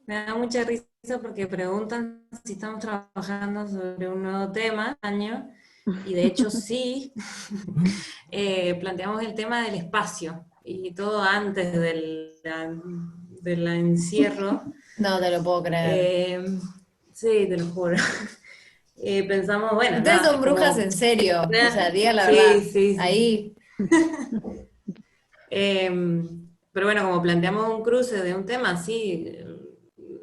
S6: Me da mucha risa porque preguntan si estamos trabajando sobre un nuevo tema, año, y de hecho sí, planteamos el tema del espacio, y todo antes del encierro.
S5: No te lo puedo creer.
S6: Sí, te lo juro. Pensamos, bueno,
S5: ustedes
S6: nada,
S5: son brujas en serio, o sea, digan la
S6: sí,
S5: verdad.
S6: Sí.
S5: Ahí.
S6: Pero bueno, como planteamos un cruce de un tema así,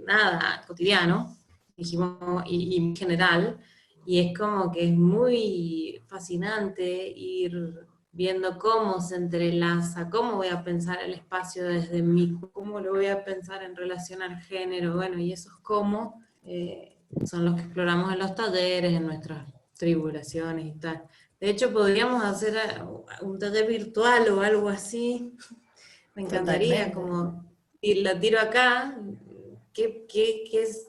S6: nada, cotidiano, dijimos, y en general, y es como que es muy fascinante ir viendo cómo se entrelaza, cómo voy a pensar el espacio desde mí, cómo lo voy a pensar en relación al género, bueno, y esos cómo son los que exploramos en los talleres, en nuestras tribulaciones y tal. De hecho, podríamos hacer un taller virtual o algo así. Me encantaría,
S5: Totalmente.
S6: como, y la tiro acá, ¿qué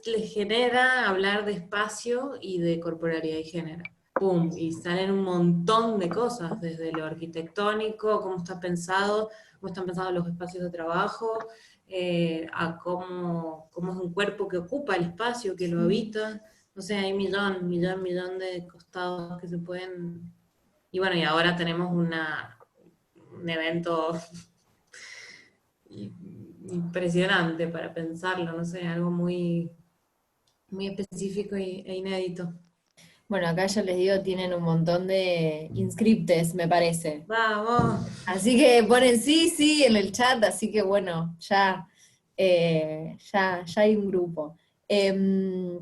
S6: les genera hablar de espacio y de corporalidad y género? ¡Pum! Y salen un montón de cosas, desde lo arquitectónico, cómo están pensados los espacios de trabajo, a cómo es un cuerpo que ocupa el espacio, que lo habita. No sé, hay millón de costados que se pueden... Y bueno, y ahora tenemos un evento impresionante para pensarlo, no sé, algo muy, muy específico e inédito.
S5: Bueno, acá ya les digo, tienen un montón de inscriptes, me parece.
S6: Vamos.
S5: Así que ponen sí, sí en el chat, así que bueno, ya hay un grupo. ¿Qué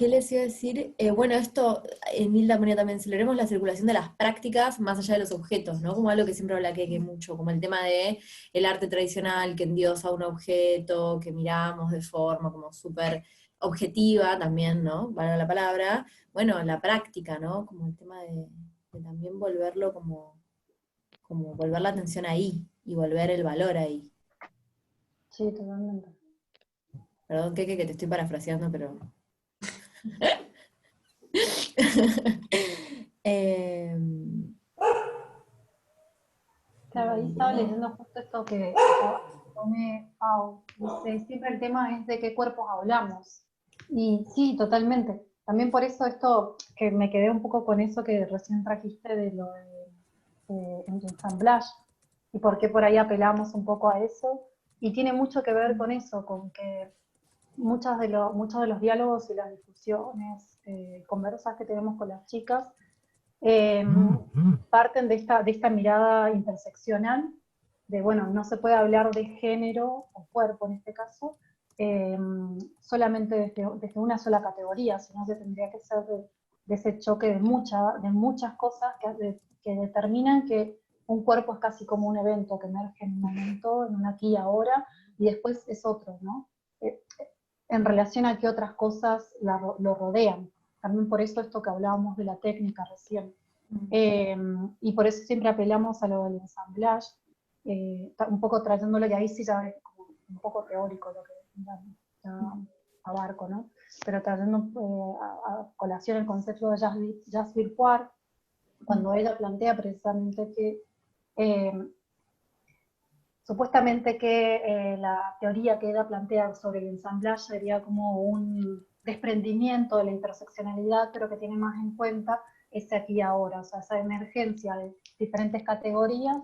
S5: les iba a decir? Bueno, esto, Nilda ponía también, celebremos la circulación de las prácticas más allá de los objetos, ¿no? Como algo que siempre habla que mucho, como el tema de el arte tradicional que endiosa un objeto, que miramos de forma como súper objetiva también, ¿no? Valga la palabra. Bueno, la práctica, ¿no? Como el tema de también volverlo como volver la atención ahí y volver el valor ahí.
S8: Sí, totalmente.
S5: Perdón, que te estoy parafraseando, pero...
S8: Claro, ahí estaba leyendo justo esto que pone Pau. Dice, siempre el tema es de qué cuerpos hablamos. Y sí, totalmente. También por eso esto, que me quedé un poco con eso que recién trajiste de lo de ensamblage, y por qué por ahí apelamos un poco a eso. Y tiene mucho que ver con eso, con que muchos de los diálogos y las discusiones, conversas que tenemos con las chicas, parten de esta mirada interseccional, de bueno, no se puede hablar de género o cuerpo en este caso, solamente desde una sola categoría, sino que tendría que ser de ese choque de muchas cosas que determinan que un cuerpo es casi como un evento que emerge en un momento, en un aquí y ahora, y después es otro, ¿no? En relación a qué otras cosas lo rodean. También por eso esto que hablábamos de la técnica recién. Y por eso siempre apelamos a lo del ensamblage, un poco trayéndolo, y ahí sí ya es como un poco teórico lo que ya abarco, ¿no? Pero trayendo a colación el concepto de jazz virtual, cuando ella plantea precisamente que supuestamente que la teoría que ella plantea sobre el ensamblage sería como un desprendimiento de la interseccionalidad, pero que tiene más en cuenta ese aquí y ahora, o sea, esa emergencia de diferentes categorías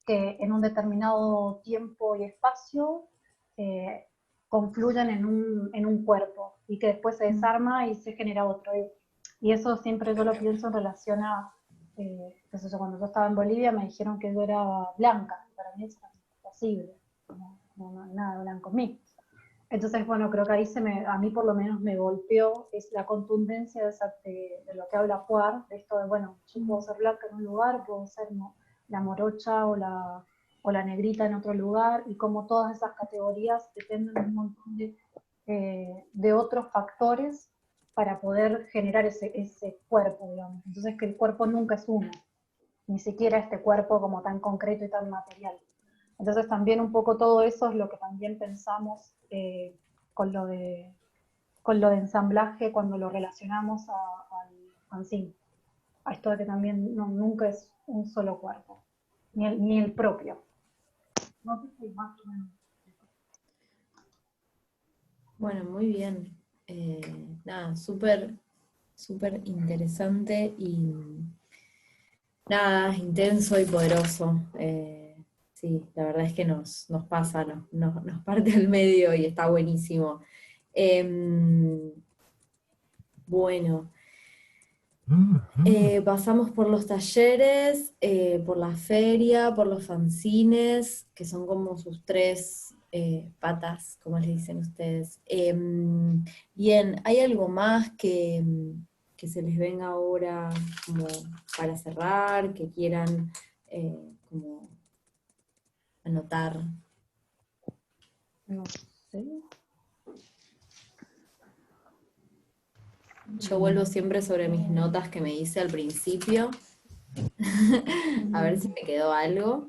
S8: que en un determinado tiempo y espacio confluyen en un cuerpo y que después se desarma y se genera otro. Y eso siempre yo lo pienso en relación a, cuando yo estaba en Bolivia me dijeron que yo era blanca, para mí eso era imposible, no hay nada blanco en mí. Entonces, bueno, creo que ahí a mí por lo menos me golpeó es la contundencia de lo que habla Puar, de esto de, bueno, yo puedo ser blanca en un lugar, puedo ser la morocha o la negrita en otro lugar, y como todas esas categorías dependen de un montón de otros factores para poder generar ese cuerpo, digamos. Entonces que el cuerpo nunca es uno, ni siquiera este cuerpo como tan concreto y tan material. Entonces también un poco todo eso es lo que también pensamos con lo de ensamblaje cuando lo relacionamos al fanzine. A esto de que también nunca es un solo cuerpo, ni el propio. No sé si más o menos.
S5: Bueno, muy bien. Nada, súper interesante y nada, intenso y poderoso. Sí, la verdad es que nos pasa, nos parte al medio y está buenísimo. Bueno, pasamos por los talleres, por la feria, por los fanzines, que son como sus tres patas, como les dicen ustedes. Bien, ¿hay algo más que se les venga ahora como para cerrar, que quieran como anotar?
S8: No sé.
S5: Yo vuelvo siempre sobre mis notas que me hice al principio, a ver si me quedó algo.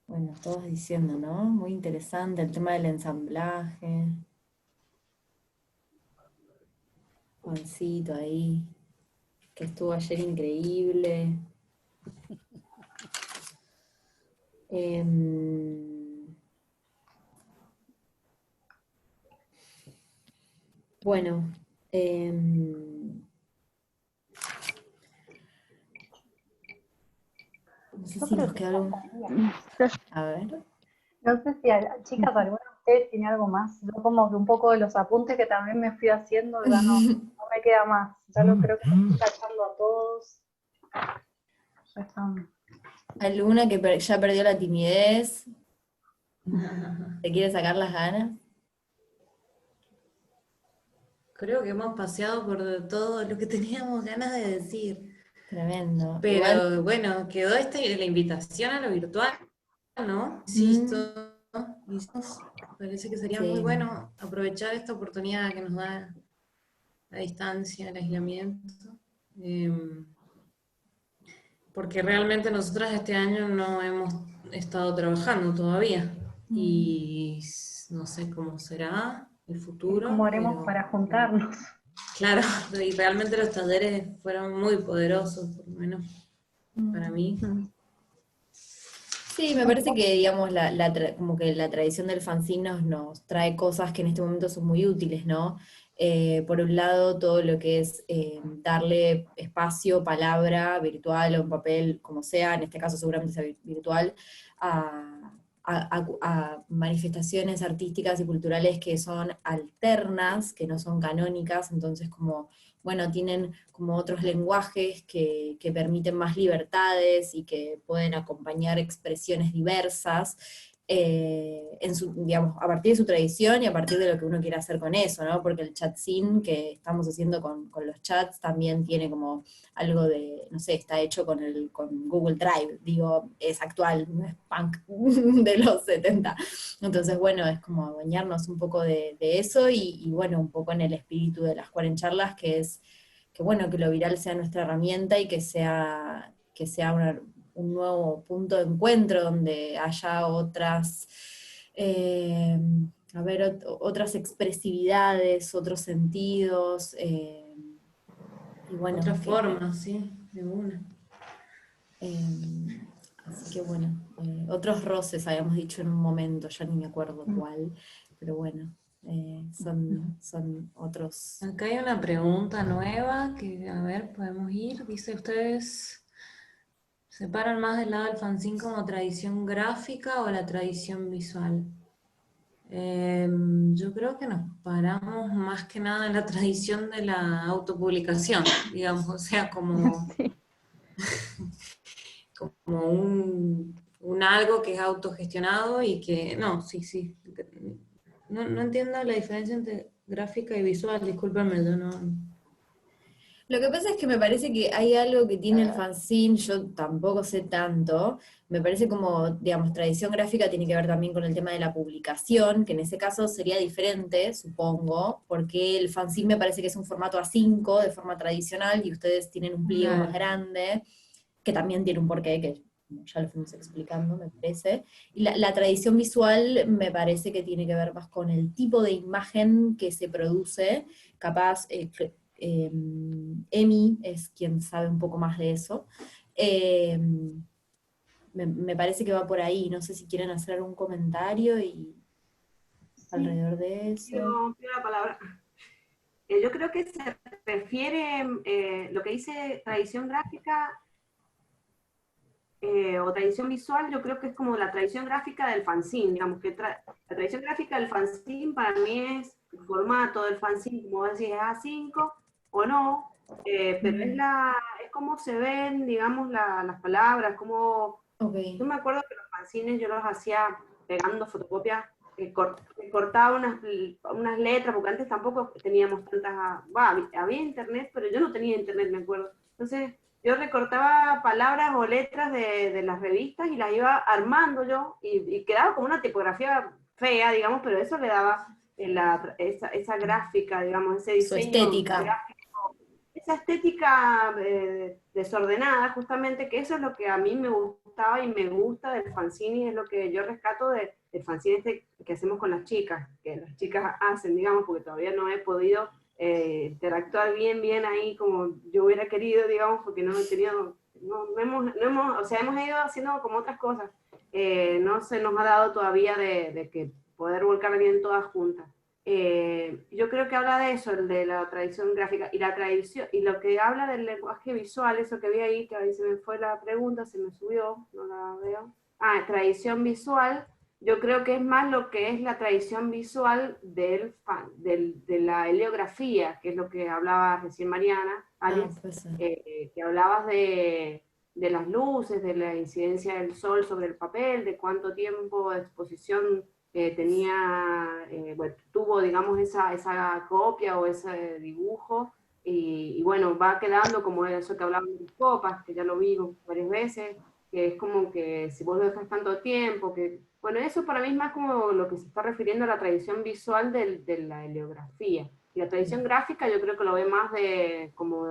S5: Bueno, todos diciendo, ¿no? Muy interesante el tema del ensamblaje. Juancito ahí, que estuvo ayer increíble. Bueno, no sé si nos queda algo. A ver.
S8: No sé si chicas, alguna usted tiene algo más. Yo como que un poco de los apuntes que también me fui haciendo, ya no me queda más. Ya lo creo que estoy tachando a todos. Ya están.
S5: ¿Alguna que ya perdió la timidez? ¿Te quiere sacar las ganas?
S6: Creo que hemos paseado por todo lo que teníamos ganas de decir.
S5: Tremendo.
S6: Pero
S5: Igual,
S6: bueno, quedó la invitación a lo virtual, ¿no? Insisto, parece que sería muy
S5: sí.
S6: bueno aprovechar esta oportunidad que nos da la distancia, el aislamiento. Porque realmente nosotras este año no hemos estado trabajando todavía. Y no sé cómo será el futuro.
S8: ¿Cómo haremos
S6: pero,
S8: para juntarnos?
S6: Claro, y realmente los talleres fueron muy poderosos, por lo menos para mí.
S5: Sí, me parece que, digamos, como que la tradición del fanzine nos trae cosas que en este momento son muy útiles, ¿no? Por un lado, todo lo que es darle espacio, palabra, virtual o en papel, como sea, en este caso seguramente sea virtual, a manifestaciones artísticas y culturales que son alternas, que no son canónicas, entonces como, bueno, tienen como otros lenguajes que permiten más libertades y que pueden acompañar expresiones diversas, digamos, a partir de su tradición y a partir de lo que uno quiera hacer con eso, ¿no? Porque el chatzine que estamos haciendo con los chats también tiene como algo de, no sé, está hecho con Google Drive, digo, es actual, no es punk de los 70. Entonces, bueno, es como bañarnos un poco de eso y bueno, un poco en el espíritu de las cuarencharlas, que es que bueno, que lo viral sea nuestra herramienta y que sea un nuevo punto de encuentro donde haya otras, otras expresividades, otros sentidos, y bueno,
S6: Otra forma, sí, de una.
S5: Así que bueno, otros roces habíamos dicho en un momento, ya ni me acuerdo cuál, pero bueno, son otros.
S6: Acá hay una pregunta nueva que, a ver, podemos ir. Dice, ¿ustedes separan más del lado del fanzine como tradición gráfica o la tradición visual? Yo creo que nos paramos más que nada en la tradición de la autopublicación, digamos, o sea, como, como un algo que es autogestionado y que, no, sí. No entiendo la diferencia entre gráfica y visual, discúlpenme, yo no.
S5: Lo que pasa es que me parece que hay algo que tiene el fanzine, yo tampoco sé tanto, me parece como, digamos, tradición gráfica tiene que ver también con el tema de la publicación, que en ese caso sería diferente, supongo, porque el fanzine me parece que es un formato A5 de forma tradicional y ustedes tienen un pliego más grande, que también tiene un porqué, que ya lo fuimos explicando, me parece. Y la tradición visual me parece que tiene que ver más con el tipo de imagen que se produce, capaz, Emi es quien sabe un poco más de eso. Me parece que va por ahí, no sé si quieren hacer algún comentario alrededor de eso.
S7: Pido la palabra. Yo creo que se refiere, lo que dice tradición gráfica o tradición visual, yo creo que es como la tradición gráfica del fanzine, digamos que la tradición gráfica del fanzine para mí es el formato del fanzine, como decís, es A5 o no, pero es como se ven, digamos, las palabras, como...
S5: Okay.
S7: Yo me acuerdo que los fanzines yo los hacía pegando fotocopias, cortaba unas letras, porque antes tampoco teníamos tantas, había internet, pero yo no tenía internet, me acuerdo. Entonces yo recortaba palabras o letras de las revistas y las iba armando yo, y quedaba como una tipografía fea, digamos, pero eso le daba esa gráfica, digamos, ese diseño.
S5: Su estética.
S7: Gráfico, esa estética desordenada, justamente, que eso es lo que a mí me gustaba y me gusta del fanzine, y es lo que yo rescato del fanzine este que hacemos con las chicas, que las chicas hacen, digamos, porque todavía no he podido interactuar bien ahí como yo hubiera querido, digamos, porque no he tenido, o sea, hemos ido haciendo como otras cosas, no se nos ha dado todavía de que poder volcar bien todas juntas. Yo creo que habla de eso, el de la tradición gráfica y la tradición, y lo que habla del lenguaje visual, eso que vi ahí, que ahí se me fue la pregunta, se me subió, no la veo. Tradición visual, yo creo que es más lo que es la tradición visual de la heliografía, que es lo que hablaba recién Mariana, Alex, que hablabas de las luces, de la incidencia del sol sobre el papel, de cuánto tiempo de exposición tuvo, digamos, esa copia o ese dibujo, y bueno, va quedando como eso que hablaban de las copas, que ya lo vi varias veces, que es como que si vos lo dejas tanto tiempo, que bueno, eso para mí es más como lo que se está refiriendo a la tradición visual de la heliografía. Y la tradición gráfica yo creo que lo ve más de como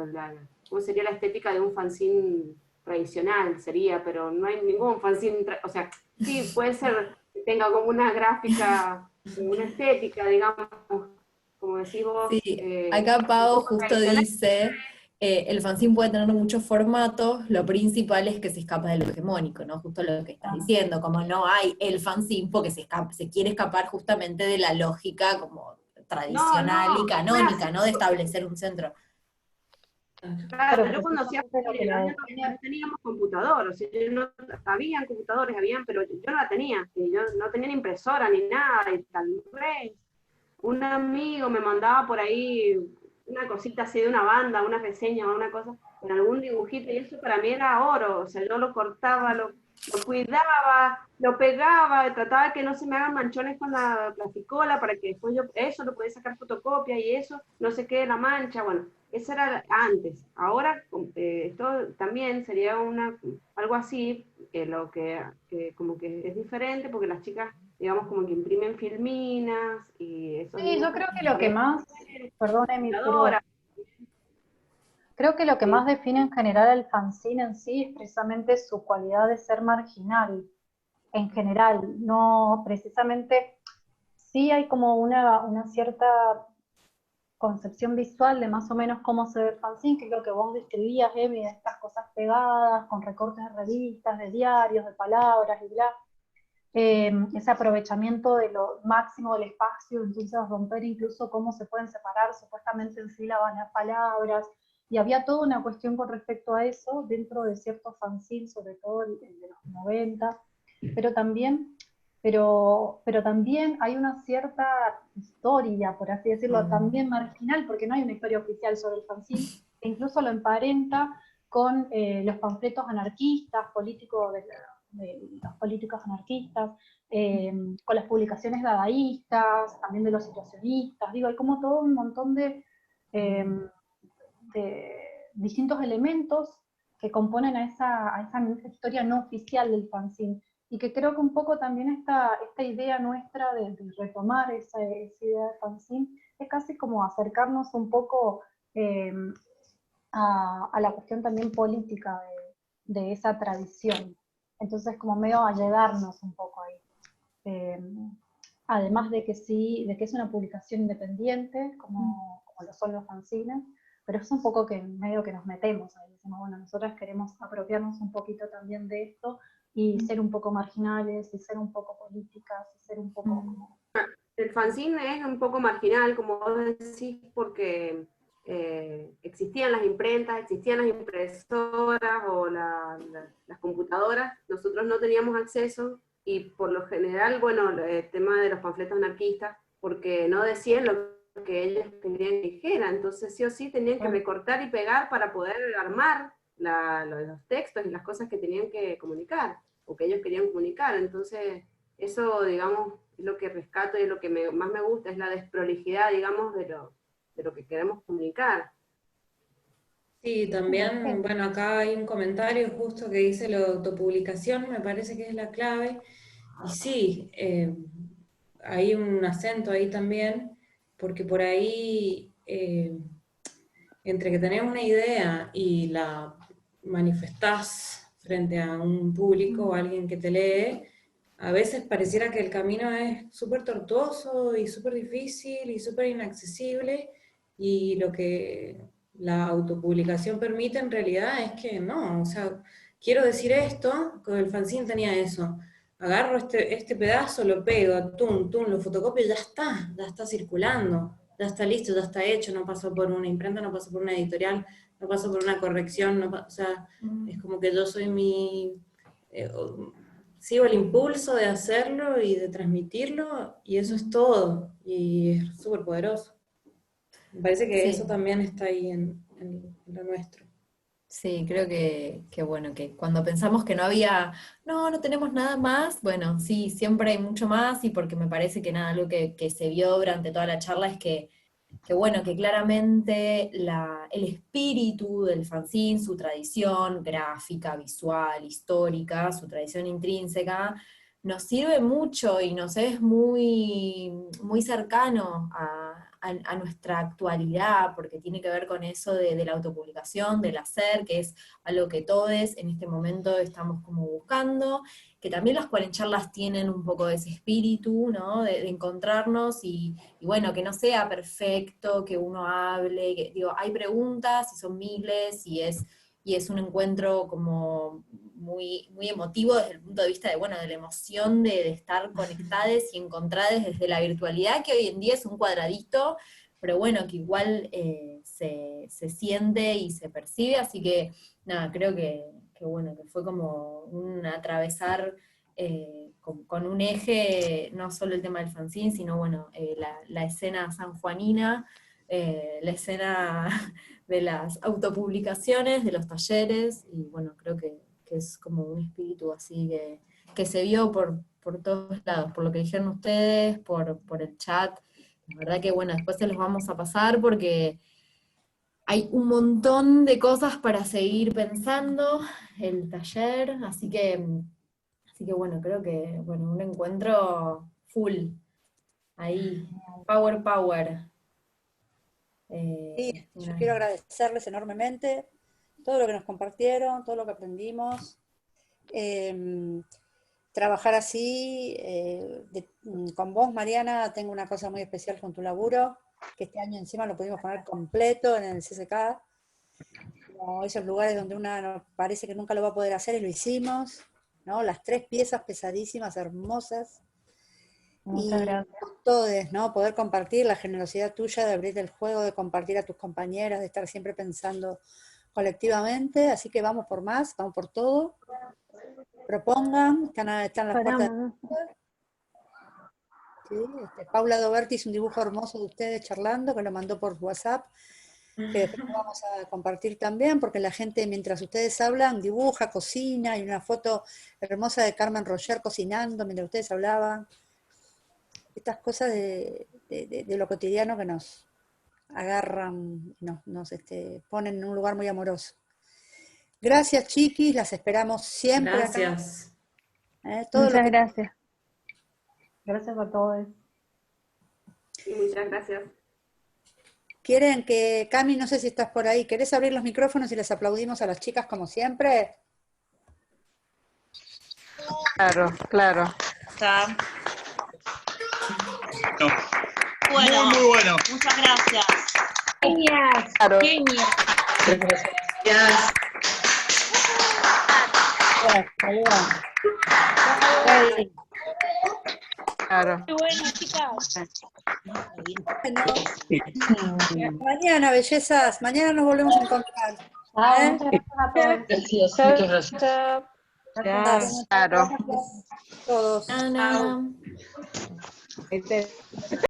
S7: ¿cómo sería la estética de un fanzine tradicional? Sería, pero no hay ningún fanzine, o sea, sí, puede ser que tenga como una gráfica, una estética, digamos, como decís vos.
S5: Sí, acá Pau justo dice, el fanzine puede tener muchos formatos, lo principal es que se escapa de lo hegemónico, ¿no? Justo lo que estás diciendo, como no hay el fanzine porque se quiere escapar justamente de la lógica como tradicional y canónica, ¿no? De establecer un centro.
S7: Claro, yo cuando hacía no teníamos computador, o sea, habían computadores, pero yo no la tenía, yo no tenía ni impresora ni nada, y tal vez un amigo me mandaba por ahí una cosita así de una banda, una reseña o una cosa, con algún dibujito, y eso para mí era oro, o sea, yo lo cortaba, lo cuidaba, lo pegaba, trataba de que no se me hagan manchones con la plasticola, para que después yo eso lo podía sacar fotocopia y eso, no se quede la mancha, bueno, eso era antes. Ahora esto también sería algo así, que como que es diferente, porque las chicas, digamos, como que imprimen filminas y eso.
S8: Sí, yo creo que lo que más, perdón, Emi, pero creo que lo que más define en general al fanzine en sí es precisamente su cualidad de ser marginal, en general, no precisamente, sí hay como una cierta concepción visual de más o menos cómo se ve el fanzine, que es lo que vos describías, Emi, de estas cosas pegadas, con recortes de revistas, de diarios, de palabras y bla. Ese aprovechamiento de lo máximo del espacio, entonces romper incluso cómo se pueden separar supuestamente en sílabas las palabras, y había toda una cuestión con respecto a eso dentro de ciertos fanzines, sobre todo el de los 90, pero también hay una cierta historia, por así decirlo, también marginal, porque no hay una historia oficial sobre el fanzine, que incluso lo emparenta con los panfletos anarquistas, políticos de los políticos anarquistas, con las publicaciones dadaístas, también de los situacionistas, digo, hay como todo un montón de distintos elementos que componen a esa historia no oficial del fanzine, y que creo que un poco también esta idea nuestra de retomar esa idea de fanzine es casi como acercarnos un poco a la cuestión también política de esa tradición. Entonces como medio allegarnos un poco ahí. Además de que sí, de que es una publicación independiente, como lo son los fanzines, pero es un poco que medio que nos metemos ahí, decimos, bueno, nosotras queremos apropiarnos un poquito también de esto, y ser un poco marginales, y ser un poco políticas, y ser un poco como...
S7: El fanzine es un poco marginal, como vos decís, porque existían las imprentas, existían las impresoras o las computadoras, nosotros no teníamos acceso, y por lo general, bueno, el tema de los panfletos anarquistas, porque no decían lo que ellos querían que dijera, entonces sí o sí tenían que recortar y pegar para poder armar los textos y las cosas que tenían que comunicar, o que ellos querían comunicar. Entonces eso, digamos, es lo que rescato y es lo que más me gusta, es la desprolijidad, digamos, de lo que queremos comunicar.
S6: Sí, también, bueno, acá hay un comentario justo que dice la autopublicación, me parece que es la clave, y sí, hay un acento ahí también, porque por ahí, entre que tenés una idea y la manifestás frente a un público o alguien que te lee, a veces pareciera que el camino es súper tortuoso y súper difícil y súper inaccesible, y lo que la autopublicación permite en realidad es que no, o sea, quiero decir esto, con el fanzine tenía eso, agarro este pedazo, lo pego, lo fotocopio y ya está circulando, ya está listo, ya está hecho, no pasó por una imprenta, no pasó por una editorial, no pasó por una corrección, o sea, es como que yo soy sigo el impulso de hacerlo y de transmitirlo, y eso es todo, y es súper poderoso. Me parece que
S5: Sí.
S6: eso también está ahí en lo nuestro.
S5: Sí, creo que bueno, que cuando pensamos que no había, no tenemos nada más, bueno, sí, siempre hay mucho más, y porque me parece que nada, algo que se vio durante toda la charla es que bueno, que claramente el espíritu del fanzine, su tradición gráfica, visual, histórica, su tradición intrínseca, nos sirve mucho y nos es muy, muy cercano a nuestra actualidad, porque tiene que ver con eso de la autopublicación, del hacer, que es algo que todos en este momento estamos como buscando, que también las cuarencharlas tienen un poco de ese espíritu, ¿no? De encontrarnos y bueno, que no sea perfecto, que uno hable, que, digo, hay preguntas y son miles y es un encuentro como muy, muy emotivo desde el punto de vista de, bueno, de la emoción de estar conectadas y encontradas desde la virtualidad, que hoy en día es un cuadradito, pero bueno, que igual se siente y se percibe, así que nada, creo que bueno, que fue como un atravesar con un eje, no solo el tema del fanzine, sino bueno, la escena sanjuanina, la escena de las autopublicaciones, de los talleres, y bueno, creo que es como un espíritu así que se vio por todos lados, por lo que dijeron ustedes, por el chat. La verdad que bueno, después se los vamos a pasar porque hay un montón de cosas para seguir pensando, el taller, así que bueno, creo que bueno, un encuentro full, ahí, power.
S1: Sí, yo
S5: Bueno,
S1: quiero agradecerles enormemente todo lo que nos compartieron, todo lo que aprendimos. Trabajar así, con vos, Mariana, tengo una cosa muy especial con tu laburo, que este año encima lo pudimos poner completo en el CCK, como esos lugares donde uno parece que nunca lo va a poder hacer, y lo hicimos, ¿no? Las 3 piezas pesadísimas, hermosas.
S2: Muchas
S1: Y
S2: gracias.
S1: con todos, ¿no? Poder compartir la generosidad tuya de abrir el juego, de compartir a tus compañeras, de estar siempre pensando colectivamente, así que vamos por más, vamos por todo. Propongan, están las puertas. Sí, Paula Doberti hizo un dibujo hermoso de ustedes charlando, que lo mandó por WhatsApp, que después lo vamos a compartir también, porque la gente mientras ustedes hablan dibuja, cocina, y una foto hermosa de Carmen Roger cocinando mientras ustedes hablaban. Estas cosas de lo cotidiano que nos agarran, nos ponen en un lugar muy amoroso. Gracias, chiquis, las esperamos siempre
S6: Gracias.
S1: acá.
S2: Muchas gracias.
S8: Gracias a todos.
S7: Y muchas gracias.
S1: ¿Quieren que, Cami, no sé si estás por ahí, querés abrir los micrófonos y les aplaudimos a las chicas como siempre?
S11: Claro.
S3: Está.
S4: No.
S3: Bueno,
S4: Muy bueno.
S3: muchas gracias.
S9: Genias,
S11: Claro.
S9: genias.
S11: Claro.
S9: Qué bueno, chicas.
S1: Bueno, mañana, bellezas, mañana nos volvemos a encontrar.
S8: Chao, muchas gracias a todos.
S11: Gracias, muchas gracias.
S8: Gracias.
S11: Claro.
S1: Todos.
S5: Ana.